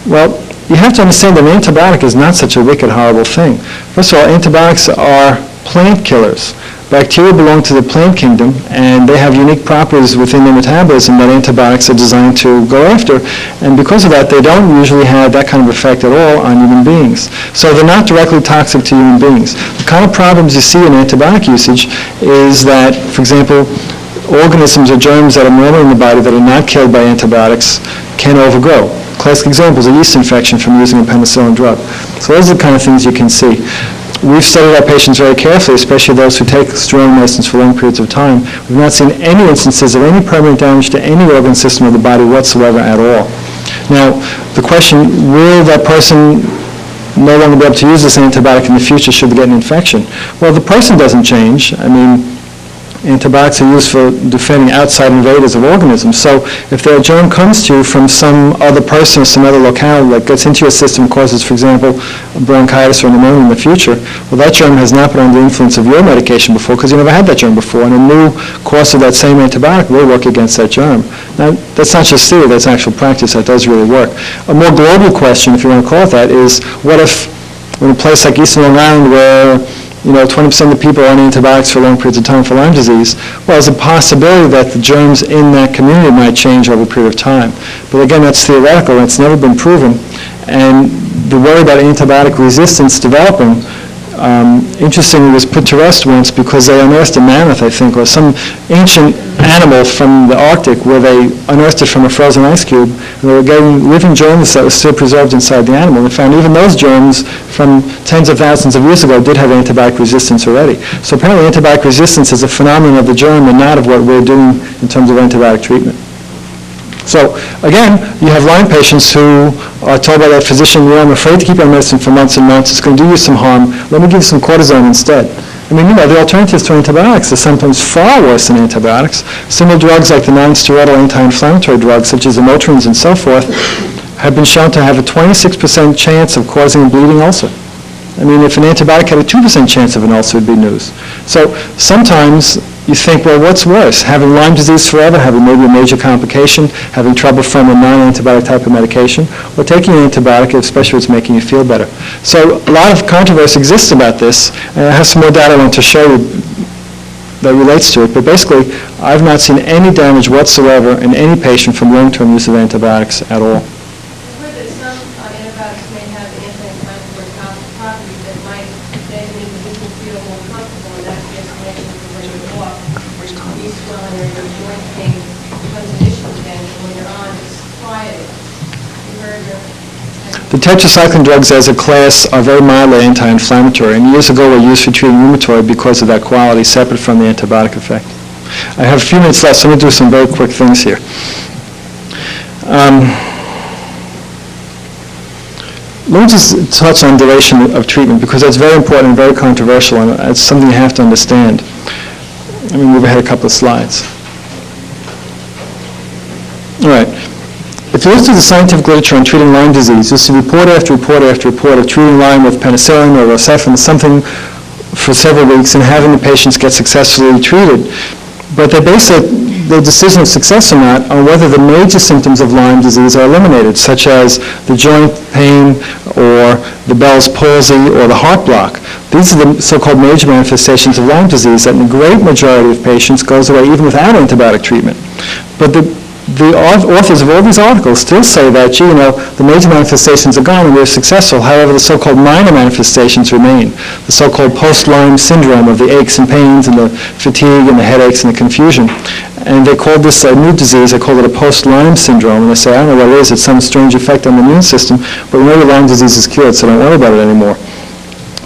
Well, you have to understand that an antibiotic is not such a wicked, horrible thing. First of all, antibiotics are plant killers. Bacteria belong to the plant kingdom, and they have unique properties within their metabolism that antibiotics are designed to go after. And because of that, they don't usually have that kind of effect at all on human beings. So they're not directly toxic to human beings. The kind of problems you see in antibiotic usage is that, for example, organisms or germs that are normal in the body that are not killed by antibiotics can overgrow. Classic example is a yeast infection from using a penicillin drug. So those are the kind of things you can see. We've studied our patients very carefully, especially those who take strong medicines for long periods of time. We've not seen any instances of any permanent damage to any organ system of the body whatsoever at all. Now, the question, will that person no longer be able to use this antibiotic in the future should they get an infection? Well, the person doesn't change. I mean, antibiotics are used for defending outside invaders of organisms. So if their germ comes to you from some other person or some other locale that gets into your system and causes, for example, bronchitis or pneumonia in the future, well, that germ has not been under the influence of your medication before because you never had that germ before, and a new course of that same antibiotic will work against that germ. Now, that's not just theory, that's actual practice. That does really work. A more global question, if you want to call it that, is what if in a place like Eastern Long Island where 20% of the people are on antibiotics for long periods of time for Lyme disease, well, there's a possibility that the germs in that community might change over a period of time. But again, that's theoretical, and it's never been proven. And the worry about antibiotic resistance developing, interestingly, was put to rest once because they unearthed a mammoth, I think, or some ancient animal from the Arctic where they unearthed it from a frozen ice cube, and they were getting living germs that were still preserved inside the animal. They found even those germs from tens of thousands of years ago did have antibiotic resistance already. So apparently antibiotic resistance is a phenomenon of the germ and not of what we're doing in terms of antibiotic treatment. So again, you have Lyme patients who are told by their physician, I'm afraid to keep on medicine for months and months. It's going to do you some harm. Let me give you some cortisone instead. I mean, the alternatives to antibiotics are sometimes far worse than antibiotics. Similar drugs like the non-steroidal anti-inflammatory drugs, such as the Motrins and so forth, have been shown to have a 26% chance of causing a bleeding ulcer. I mean, if an antibiotic had a 2% chance of an ulcer, it would be news. So sometimes you think, well, what's worse? Having Lyme disease forever, having maybe a major complication, having trouble from a non-antibiotic type of medication, or taking an antibiotic, especially if it's making you feel better. So a lot of controversy exists about this, and I have some more data I want to show you that relates to it. But basically, I've not seen any damage whatsoever in any patient from long-term use of antibiotics at all. I've heard that some antibiotics may have anti-inflammatory properties that might make an individual feel more comfortable, and that's the explanation for when you're off, knee swelling or your joint pain becomes an issue again, and when you're on, it's quieting. You heard The tetracycline drugs as a class are very mildly anti-inflammatory, and years ago were used for treating rheumatoid because of that quality, separate from the antibiotic effect. I have a few minutes left, so let me do some very quick things here. Let me just touch on duration of treatment, because that's very important and very controversial, and it's something you have to understand. Let me move ahead a couple of slides. All right. If you look at the scientific literature on treating Lyme disease, you'll see report after report after report of treating Lyme with penicillin or rocephin, something for several weeks, and having the patients get successfully treated. But they base their decision of success or not on whether the major symptoms of Lyme disease are eliminated, such as the joint pain or the Bell's palsy or the heart block. These are the so-called major manifestations of Lyme disease that in the great majority of patients goes away even without antibiotic treatment. But the authors of all these articles still say that, the major manifestations are gone and we're successful. However, the so-called minor manifestations remain. The so-called post-Lyme syndrome of the aches and pains and the fatigue and the headaches and the confusion. And they call this a new disease. They call it a post-Lyme syndrome. And they say, I don't know what it is. It's some strange effect on the immune system. But we know the Lyme disease is cured, so don't worry about it anymore.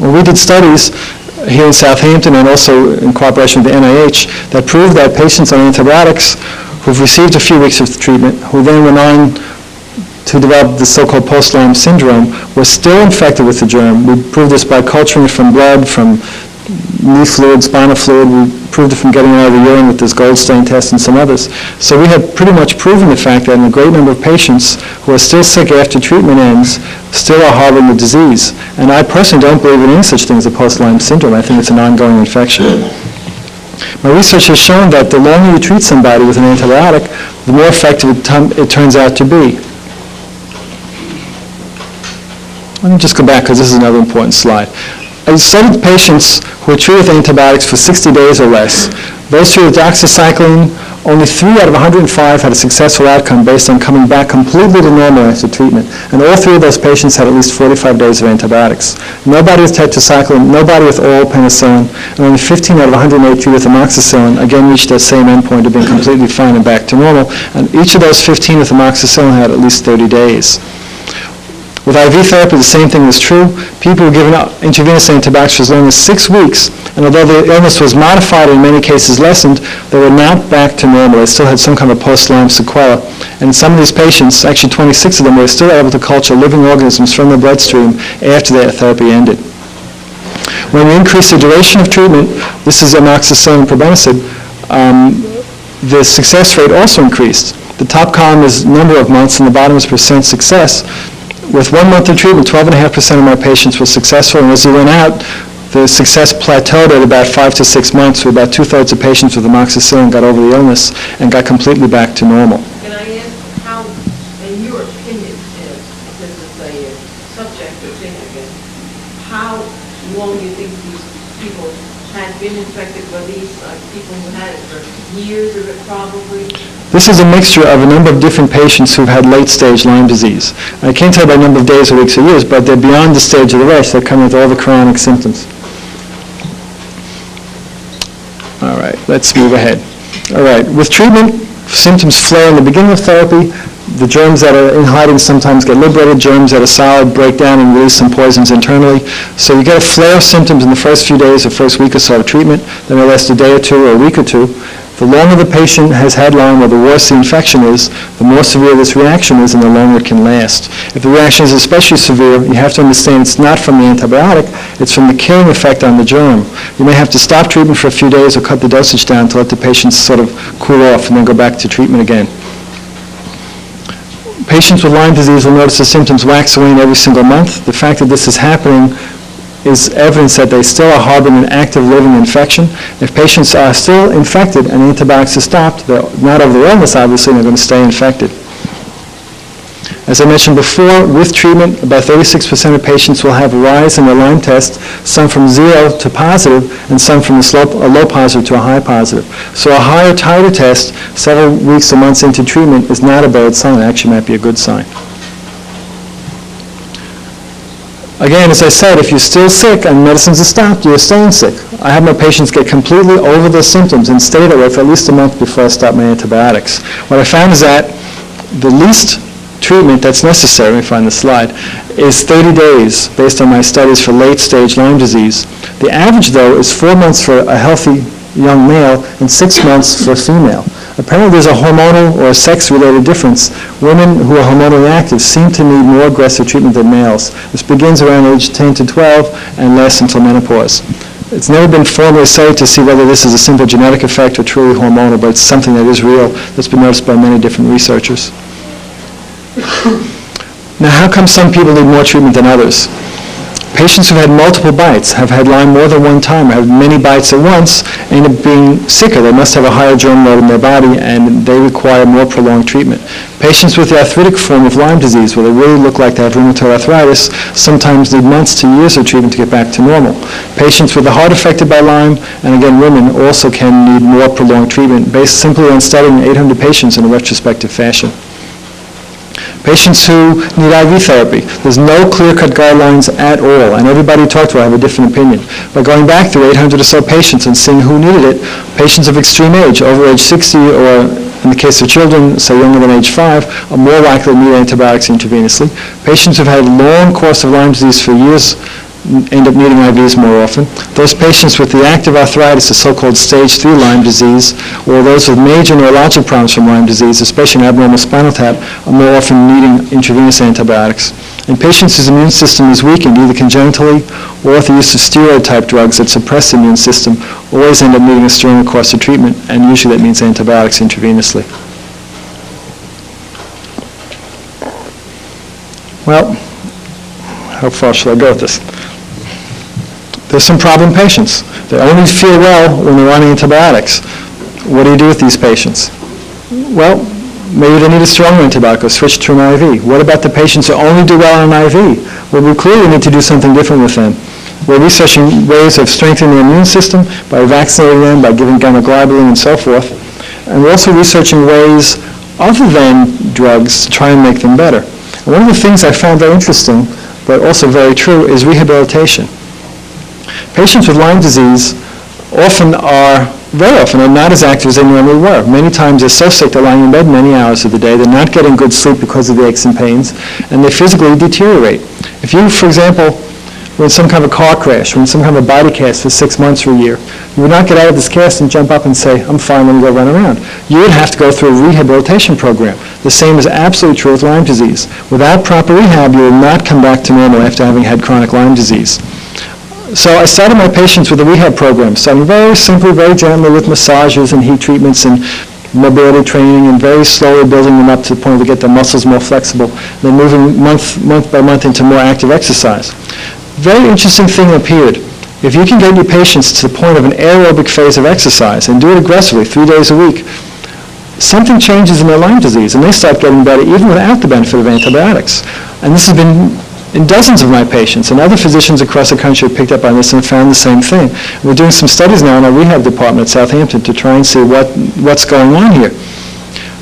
Well, we did studies here in Southampton and also in cooperation with the NIH that proved that patients on antibiotics who've received a few weeks of treatment, who then went on to develop the so-called post-Lyme syndrome, were still infected with the germ. We proved this by culturing it from blood, from knee fluid, spinal fluid. We proved it from getting out of the urine with this gold stain test and some others. So we have pretty much proven the fact that in a great number of patients who are still sick after treatment ends, still are harboring the disease. And I personally don't believe in any such thing as a post-Lyme syndrome. I think it's an ongoing infection. My research has shown that the longer you treat somebody with an antibiotic, the more effective it turns out to be. Let me just go back because this is another important slide. I studied patients who were treated with antibiotics for 60 days or less. Those treated with doxycycline, only 3 out of 105 had a successful outcome based on coming back completely to normal after treatment. And all 3 of those patients had at least 45 days of antibiotics. Nobody with tetracycline, nobody with oral penicillin, and only 15 out of 108 treated with amoxicillin again reached that same endpoint of being completely fine and back to normal. And each of those 15 with amoxicillin had at least 30 days. With IV therapy, the same thing was true. People were given intravenous antibiotics for as long as 6 weeks, and although the illness was modified and in many cases lessened, they were not back to normal. They still had some kind of post-Lyme sequela. And some of these patients, actually 26 of them, were still able to culture living organisms from the bloodstream after their therapy ended. When we increased the duration of treatment, this is amoxicillin and probenecid, the success rate also increased. The top column is number of months, and the bottom is percent success. With 1 month of treatment, 12.5% of my patients were successful, and as we went out, the success plateaued at about 5 to 6 months, where about 2/3 of patients with amoxicillin got over the illness and got completely back to normal. Can I ask how, in your opinion, this is a subjective thing again, how long do you think these people had been infected? Were these people who had it for years of it probably? This is a mixture of a number of different patients who've had late-stage Lyme disease. I can't tell you by number of days or weeks or years, but they're beyond the stage of the rash. They're coming with all the chronic symptoms. All right, let's move ahead. All right, with treatment, symptoms flare in the beginning of therapy. The germs that are in hiding sometimes get liberated. Germs that are solid break down and release some poisons internally. So you get a flare of symptoms in the first few days or first week or so of treatment. Then it lasts a day or two or a week or two. The longer the patient has had Lyme, or the worse the infection is, the more severe this reaction is and the longer it can last. If the reaction is especially severe, you have to understand it's not from the antibiotic, it's from the killing effect on the germ. You may have to stop treatment for a few days or cut the dosage down to let the patient sort of cool off and then go back to treatment again. Patients with Lyme disease will notice the symptoms wax and wane every single month. The fact that this is happening is evidence that they still are harboring an active living infection. If patients are still infected and antibiotics are stopped, they're not over the illness, obviously, and they're going to stay infected. As I mentioned before, with treatment, about 36% of patients will have a rise in their Lyme test, some from 0 to positive, and some from a low positive to a high positive. So a higher titer test several weeks or months into treatment is not a bad sign. It actually might be a good sign. Again, as I said, if you're still sick and medicines are stopped, you're staying sick. I have my patients get completely over their symptoms and stay that way for at least a month before I stop my antibiotics. What I found is that the least treatment that's necessary, let me find the slide, is 30 days based on my studies for late-stage Lyme disease. The average, though, is 4 months for a healthy young male and 6 months for a female. Apparently there's a hormonal or a sex-related difference. Women who are hormonally active seem to need more aggressive treatment than males. This begins around age 10 to 12 and lasts until menopause. It's never been formally studied to see whether this is a simple genetic effect or truly hormonal, but it's something that is real that's been noticed by many different researchers. Now, how come some people need more treatment than others? Patients who had multiple bites, have had Lyme more than one time, have many bites at once, end up being sicker. They must have a higher germ load in their body, and they require more prolonged treatment. Patients with the arthritic form of Lyme disease, where they really look like they have rheumatoid arthritis, sometimes need months to years of treatment to get back to normal. Patients with the heart affected by Lyme, and again women, also can need more prolonged treatment based simply on studying 800 patients in a retrospective fashion. Patients who need IV therapy, there's no clear-cut guidelines at all, and everybody you talk to will have a different opinion. By going back through 800 or so patients and seeing who needed it, patients of extreme age, over age 60, or in the case of children, say younger than age 5, are more likely to need antibiotics intravenously. Patients who've had a long course of Lyme disease for years end up needing IVs more often. Those patients with the active arthritis, the so-called stage 3 Lyme disease, or those with major neurologic problems from Lyme disease, especially an abnormal spinal tap, are more often needing intravenous antibiotics. And patients whose immune system is weakened, either congenitally or with the use of steroid-type drugs that suppress the immune system, always end up needing a stronger course of treatment, and usually that means antibiotics intravenously. Well, how far shall I go with this? There's some problem patients. They only feel well when they're on antibiotics. What do you do with these patients? Well, Maybe they need a stronger antibiotic or switch to an IV. What about the patients who only do well on an IV? Well, we clearly need to do something different with them. We're researching ways of strengthening the immune system by vaccinating them, by giving gynoglobulin and so forth. And we're also researching ways other than drugs to try and make them better. And one of the things I found very interesting, but also very true, is rehabilitation. Patients with Lyme disease very often are not as active as they normally were. Many times they're so sick they're lying in bed many hours of the day, they're not getting good sleep because of the aches and pains, and they physically deteriorate. If you, for example, were in some kind of a car crash, or in some kind of a body cast for 6 months or a year, you would not get out of this cast and jump up and say, I'm fine, let me go run around. You would have to go through a rehabilitation program. The same is absolutely true with Lyme disease. Without proper rehab, you will not come back to normal after having had chronic Lyme disease. So I started my patients with a rehab program, starting very simply, very gently with massages and heat treatments and mobility training, and very slowly building them up to the point to get their muscles more flexible, then moving month by month into more active exercise. Very interesting thing appeared. If you can get your patients to the point of an aerobic phase of exercise and do it aggressively 3 days a week, something changes in their Lyme disease, and they start getting better even without the benefit of antibiotics. And this has been in dozens of my patients, and other physicians across the country have picked up on this and found the same thing. We're doing some studies now in our rehab department at Southampton to try and see what's going on here.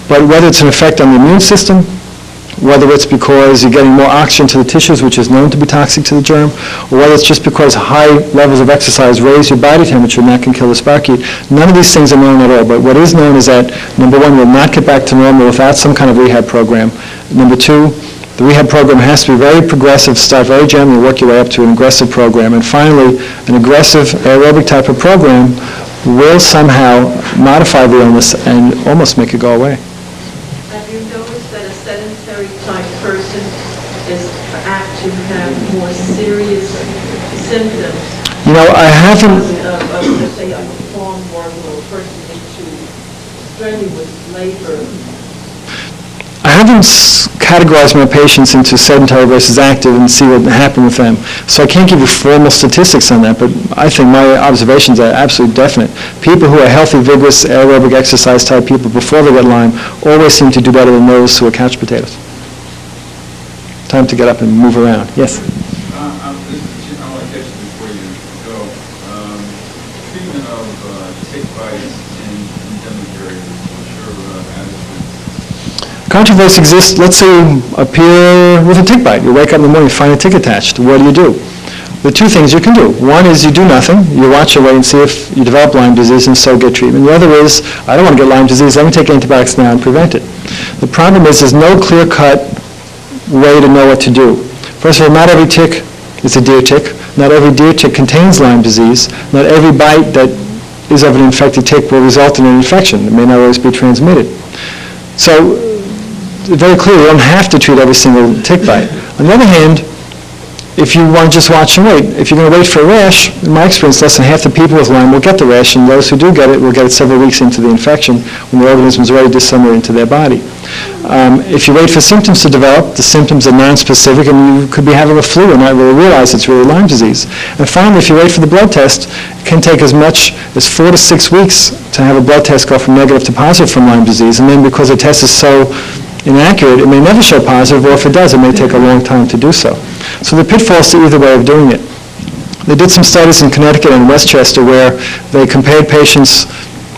But whether it's an effect on the immune system, whether it's because you're getting more oxygen to the tissues, which is known to be toxic to the germ, or whether it's just because high levels of exercise raise your body temperature and that can kill the spark-heat, none of these things are known at all. But what is known is that, number one, you'll not get back to normal without some kind of rehab program. Number two, the rehab program has to be very progressive, start very gently, work your way up to an aggressive program. And finally, an aggressive aerobic type of program will somehow modify the illness and almost make it go away. Have you noticed that a sedentary type person is apt to have more serious symptoms? You know, I haven't... Let's say a farm worker or a person into strenuous labor. I haven't categorized my patients into sedentary versus active and see what happened with them. So I can't give you formal statistics on that, but I think my observations are absolutely definite. People who are healthy, vigorous, aerobic exercise type people before they get Lyme always seem to do better than those who are couch potatoes. Time to get up and move around. Yes? I want to catch you before you go. Treatment of tick bites in endemic areas. What's your attitude? Controversy exists. Let's say you appear with a tick bite. You wake up in the morning, find a tick attached. What do? The two things you can do. One is you do nothing. You watch your weight and see if you develop Lyme disease and so get treatment. The other is, I don't want to get Lyme disease. Let me take antibiotics now and prevent it. The problem is there's no clear-cut way to know what to do. First of all, not every tick is a deer tick. Not every deer tick contains Lyme disease. Not every bite that is of an infected tick will result in an infection. It may not always be transmitted. So, very clear, you don't have to treat every single tick bite. On the other hand, if you want to just watch and wait, if you're going to wait for a rash, in my experience, less than half the people with Lyme will get the rash, and those who do get it will get it several weeks into the infection when the organism is already disseminated into their body. If you wait for symptoms to develop, the symptoms are nonspecific, and you could be having a flu and not really realize it's really Lyme disease. And finally, if you wait for the blood test, it can take as much as 4 to 6 weeks to have a blood test go from negative to positive from Lyme disease, and then because the test is so inaccurate, it may never show positive, or if it does, it may take a long time to do so. So the pitfalls to either way of doing it. They did some studies in Connecticut and Westchester where they compared patients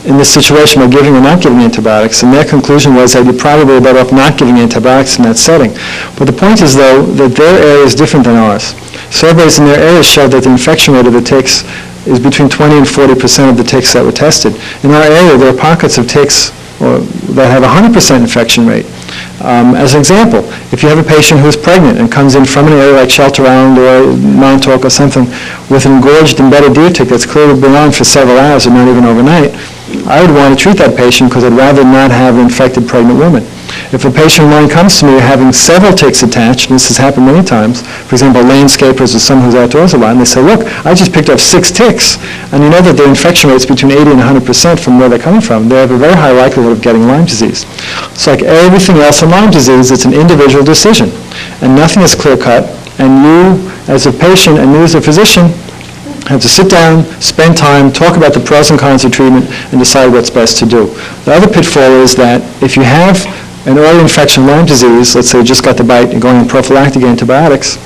in this situation by giving or not giving antibiotics, and their conclusion was that you're probably better off not giving antibiotics in that setting. But the point is, though, that their area is different than ours. Surveys in their area showed that the infection rate of the ticks is between 20 and 40% of the ticks that were tested. In our area, there are pockets of ticks that have a 100% infection rate. As an example, if you have a patient who's pregnant and comes in from an area like Shelter Island or Montauk or something with an engorged embedded deer tick that's clearly been on for several hours or not even overnight, I would want to treat that patient because I'd rather not have an infected pregnant woman. If a patient of mine comes to me having several ticks attached, and this has happened many times, for example, landscapers or someone who's outdoors a lot, and they say, look, I just picked up 6 ticks, and you know that their infection rate's between 80 and 100% from where they're coming from. They have a very high likelihood of getting Lyme disease. So like everything else in Lyme disease, it's an individual decision, and nothing is clear-cut, and you, as a patient, and you as a physician, have to sit down, spend time, talk about the pros and cons of treatment, and decide what's best to do. The other pitfall is that if you have an early infection of Lyme disease, let's say you just got the bite and going on prophylactic antibiotics,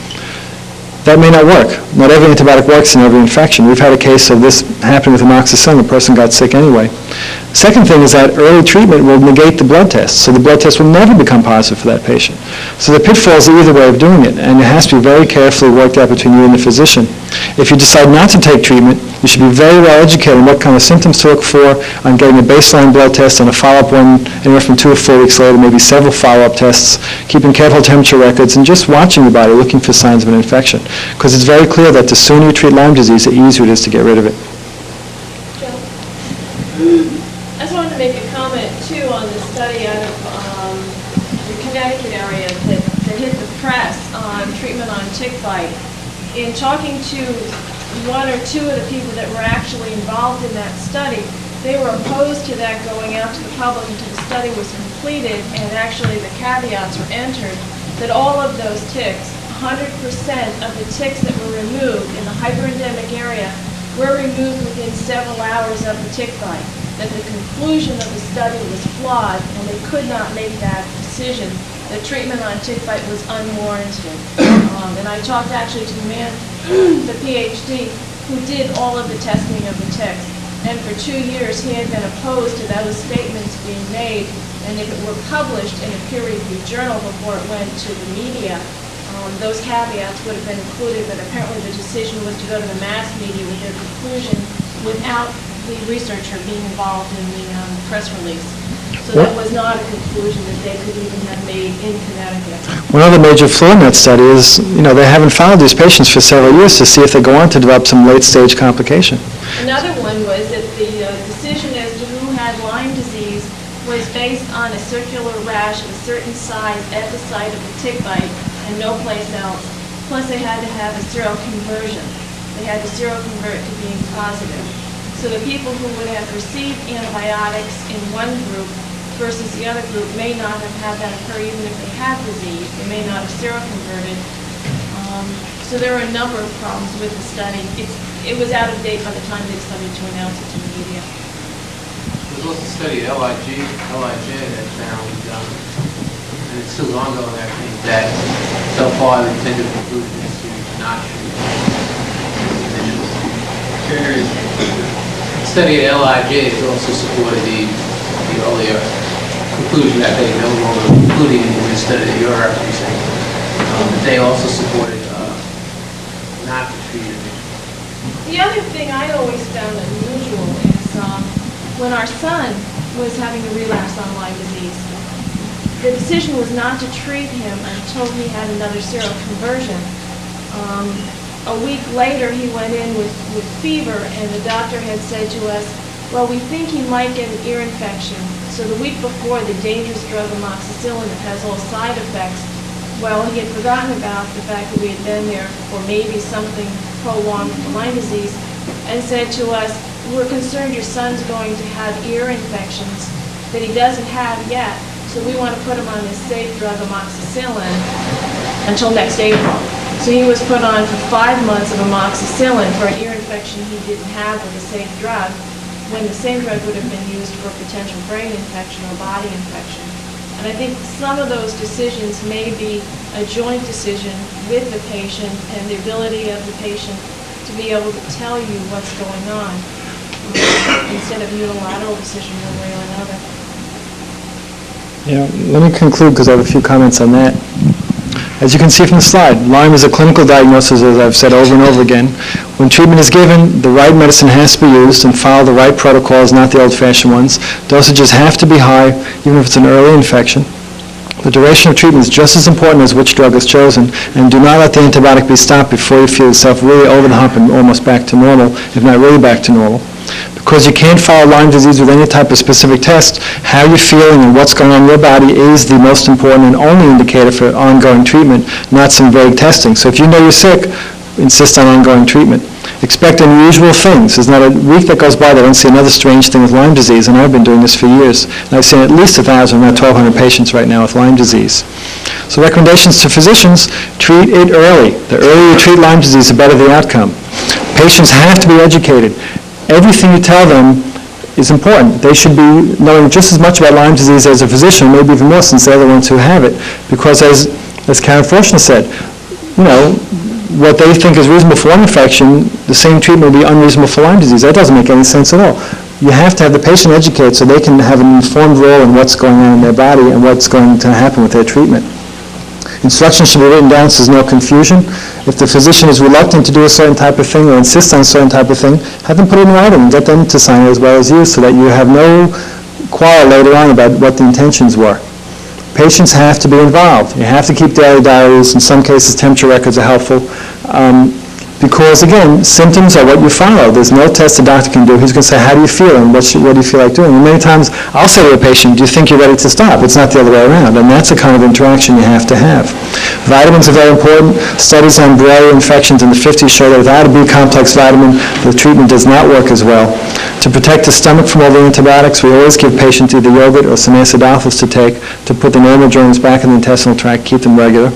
that may not work. Not every antibiotic works in every infection. We've had a case of this happening with amoxicillin. The person got sick anyway. Second thing is that early treatment will negate the blood test, so the blood test will never become positive for that patient. So the pitfalls are either way of doing it, and it has to be very carefully worked out between you and the physician. If you decide not to take treatment, you should be very well educated on what kind of symptoms to look for, on getting a baseline blood test and a follow-up one anywhere from 2 to 4 weeks later, maybe several follow-up tests, keeping careful temperature records, and just watching the body, looking for signs of an infection. Because it's very clear that the sooner you treat Lyme disease, the easier it is to get rid of it. I just wanted to make a comment, too, on the study out of the Connecticut area that hit the press on treatment on tick bite. In talking to one or two of the people that were actually involved in that study, they were opposed to that going out to the public until the study was completed, and actually the caveats were entered that all of those ticks, 100% of the ticks that were removed in the hyperendemic area were removed within several hours of the tick bite, that the conclusion of the study was flawed, and they could not make that decision that treatment on tick bite was unwarranted. And I talked actually to the man, the PhD, who did all of the testing of the ticks. And for 2 years, he had been opposed to those statements being made. And if it were published in a peer-reviewed journal before it went to the media, those caveats would have been included, but apparently the decision was to go to the mass media with their conclusion without the researcher being involved in the press release. So that was not a conclusion that they could even have made in Connecticut. One other major flaw in that study is, they haven't followed these patients for several years to see if they go on to develop some late-stage complication. Another one was that the decision as to who had Lyme disease was based on a circular rash of a certain size at the site of the tick bite and no place else. Plus, they had to have a seroconversion. They had to seroconvert to being positive. So the people who would have received antibiotics in one group versus the other group may not have had that occur even if they had disease. They may not have seroconverted. So there were a number of problems with the study. It was out of date by the time they decided to announce it to the media. There's also a study at LIJ that found, and it's still ongoing, I think, that so far the intended conclusion is to not treat initially. The study at LIJ has also supported the earlier conclusion that they no longer including in the study that you're referencing. They also supported not to treat initially. The other thing I always found unusual is when our son was having a relapse on Lyme disease, the decision was not to treat him until he had another seroconversion. A week later, he went in with fever, and the doctor had said to us, well, we think he might get an ear infection. So the week before, the dangerous drug amoxicillin that has all side effects, well, he had forgotten about the fact that we had been there for maybe something prolonged for Lyme disease, and said to us, we're concerned your son's going to have ear infections that he doesn't have yet, so we want to put him on this safe drug amoxicillin until next April. So he was put on for 5 months of amoxicillin for an ear infection he didn't have with a safe drug, when the same drug would have been used for a potential brain infection or body infection. And I think some of those decisions may be a joint decision with the patient and the ability of the patient to be able to tell you what's going on instead of unilateral decision one way or another. Yeah, let me conclude because I have a few comments on that. As you can see from the slide, Lyme is a clinical diagnosis, as I've said over and over again. When treatment is given, the right medicine has to be used and follow the right protocols, not the old-fashioned ones. Dosages have to be high, even if it's an early infection. The duration of treatment is just as important as which drug is chosen, and do not let the antibiotic be stopped before you feel yourself really over the hump and almost back to normal, if not really back to normal. Because you can't follow Lyme disease with any type of specific test, how you're feeling and what's going on in your body is the most important and only indicator for ongoing treatment, not some vague testing. So if you know you're sick, insist on ongoing treatment. Expect unusual things. There's not a week that goes by that I don't see another strange thing with Lyme disease, and I've been doing this for years. And I've seen at least 1,000, not 1,200 patients right now with Lyme disease. So recommendations to physicians, treat it early. The earlier you treat Lyme disease, the better the outcome. Patients have to be educated. Everything you tell them is important. They should be knowing just as much about Lyme disease as a physician, maybe even more since they're the ones who have it. Because as Karen Fortune said, you know, what they think is reasonable for one infection, the same treatment would be unreasonable for Lyme disease. That doesn't make any sense at all. You have to have the patient educated so they can have an informed role in what's going on in their body and what's going to happen with their treatment. Instructions should be written down so there's no confusion. If the physician is reluctant to do a certain type of thing or insists on a certain type of thing, have them put it in writing and get them to sign it as well as you so that you have no quarrel later on about what the intentions were. Patients have to be involved. You have to keep daily diaries. In some cases, temperature records are helpful. Because, again, symptoms are what you follow. There's no test a doctor can do. He's going to say, how do you feel, and what do you feel like doing? And many times, I'll say to a patient, do you think you're ready to stop? It's not the other way around, and that's the kind of interaction you have to have. Vitamins are very important. Studies on borrelia infections in the 50s show that without a B-complex vitamin, the treatment does not work as well. To protect the stomach from all the antibiotics, we always give patients either yogurt or some acidophilus to take to put the normal germs back in the intestinal tract, keep them regular.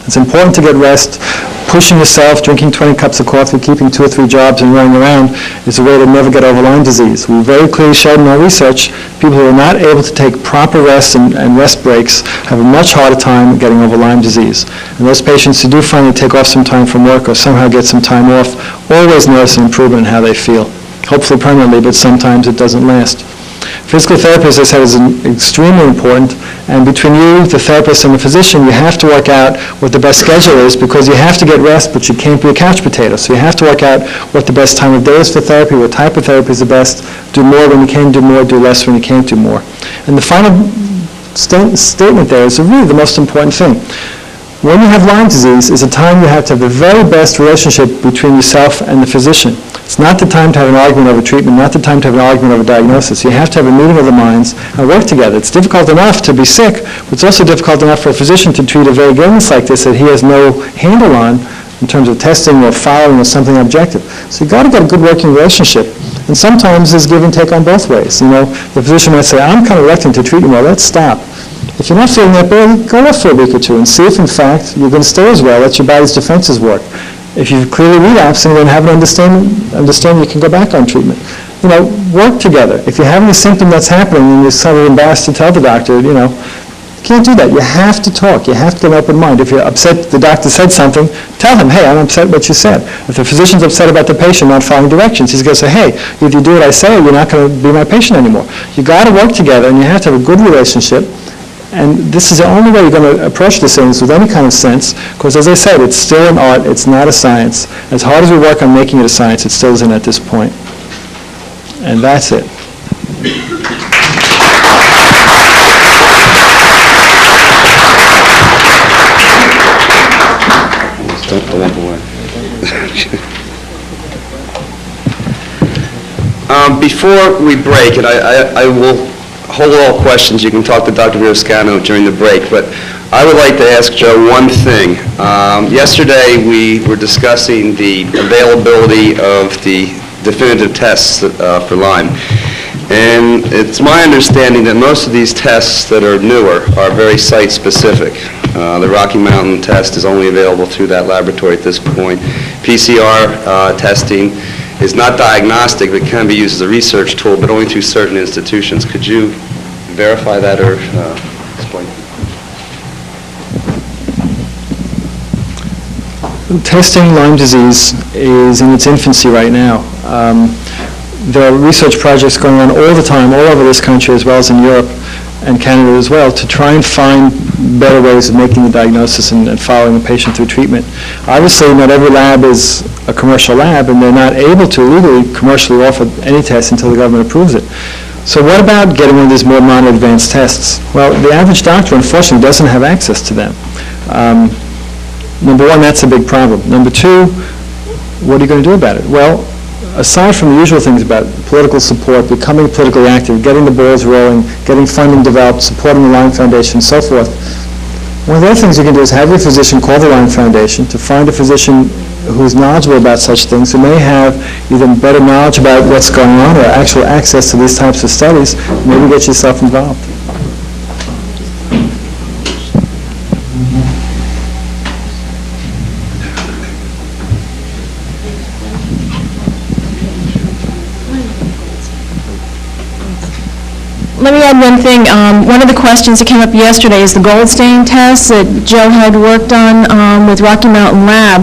It's important to get rest. Pushing yourself, drinking 20 cups of coffee, keeping 2 or 3 jobs and running around is a way to never get over Lyme disease. We very clearly showed in our research people who are not able to take proper rest and rest breaks have a much harder time getting over Lyme disease. And those patients who do finally take off some time from work or somehow get some time off always notice an improvement in how they feel. Hopefully permanently, but sometimes it doesn't last. Physical therapy, as I said, is extremely important, and between you, the therapist, and the physician, you have to work out what the best schedule is because you have to get rest, but you can't be a couch potato. So you have to work out what the best time of day is for therapy, what type of therapy is the best, do more when you can do more, do less when you can't do more. And the final statement there is really the most important thing. When you have Lyme disease is a time you have to have the very best relationship between yourself and the physician. It's not the time to have an argument over treatment, not the time to have an argument over diagnosis. You have to have a meeting of the minds and work together. It's difficult enough to be sick, but it's also difficult enough for a physician to treat a vague illness like this that he has no handle on in terms of testing or following or something objective. So you've got to get a good working relationship. And sometimes there's give and take on both ways. You know, the physician might say, I'm kind of reluctant to treat you well, let's stop. If you're not feeling that bad, go off for a week or two and see if, in fact, you're going to stay as well, let your body's defenses work. If you've clearly relapsing, then have an understanding you can go back on treatment. You know, work together. If you have any symptom that's happening and you're sort of embarrassed to tell the doctor, you know, you can't do that. You have to talk. You have to get an open mind. If you're upset the doctor said something, tell him, hey, I'm upset what you said. If the physician's upset about the patient not following directions, he's going to say, hey, if you do what I say, you're not going to be my patient anymore. You got to work together, and you have to have a good relationship. And this is the only way you're going to approach this things with any kind of sense, because as I said, it's still an art, it's not a science. As hard as we work on making it a science, it still isn't at this point. And that's it. Don't walk away. Before we break, and I will hold all questions. You can talk to Dr. Virascano during the break, but I would like to ask Joe one thing. Yesterday, we were discussing the availability of the definitive tests for Lyme, and it's my understanding that most of these tests that are newer are very site-specific. The Rocky Mountain test is only available through that laboratory at this point. PCR testing is not diagnostic, but can be used as a research tool, but only through certain institutions. Could you verify that or explain? Testing Lyme disease is in its infancy right now. There are research projects going on all the time, all over this country as well as in Europe and Canada as well, to try and find better ways of making the diagnosis and following the patient through treatment. Obviously, not every lab is a commercial lab, and they're not able to legally commercially offer any test until the government approves it. So what about getting one of these more modern advanced tests? Well, the average doctor, unfortunately, doesn't have access to them. Number one, that's a big problem. Number two, what are you going to do about it? Well, aside from the usual things about political support, becoming politically active, getting the balls rolling, getting funding developed, supporting the Lyme Foundation, and so forth, one of the other things you can do is have your physician call the Lyme Foundation to find a physician who's knowledgeable about such things, who may have either better knowledge about what's going on or actual access to these types of studies, maybe get yourself involved. Let me add one thing. One of the questions that came up yesterday is the gold stain test that Joe had worked on with Rocky Mountain Lab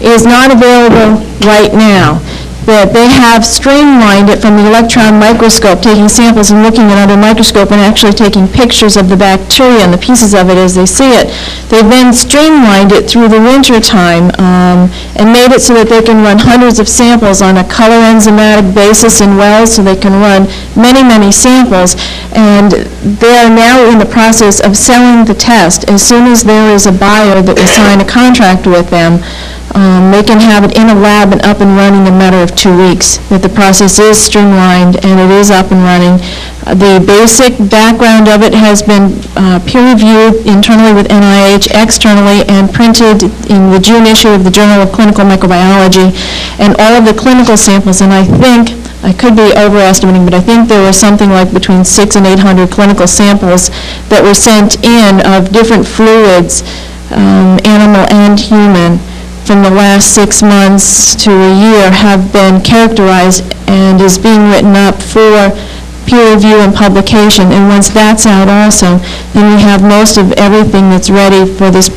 is not available right now. That they have streamlined it from the electron microscope, taking samples and looking at under a microscope and actually taking pictures of the bacteria and the pieces of it as they see it. They've then streamlined it through the winter time and made it so that they can run hundreds of samples on a color enzymatic basis in wells, so they can run many, many samples. And they are now in the process of selling the test. As soon as there is a buyer that will sign a contract with them, they can have it in a lab and up and running in a matter of 2 weeks. That the process is streamlined and it is up and running. The basic background of it has been peer-reviewed internally with NIH, externally, and printed in the June issue of the Journal of Clinical Microbiology. And all of the clinical samples, and I think, I could be overestimating, but I think there were something like between 600 and 800 clinical samples that were sent in of different fluids, animal and human, from the last 6 months to a year have been characterized and is being written up for peer review and publication. And once that's out also, then we have most of everything that's ready for this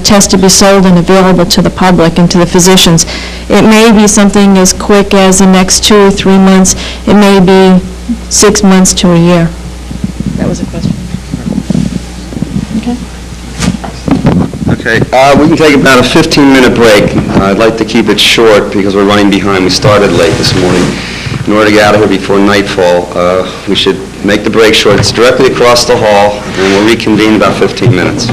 test to be sold and available to the public and to the physicians. It may be something as quick as the next 2 or 3 months. It may be 6 months to a year. That was a question. Okay. Okay, we can take about a 15-minute break. I'd like to keep it short because we're running behind. We started late this morning. In order to get out of here before nightfall, we should make the break short. It's directly across the hall, and we'll reconvene in about 15 minutes.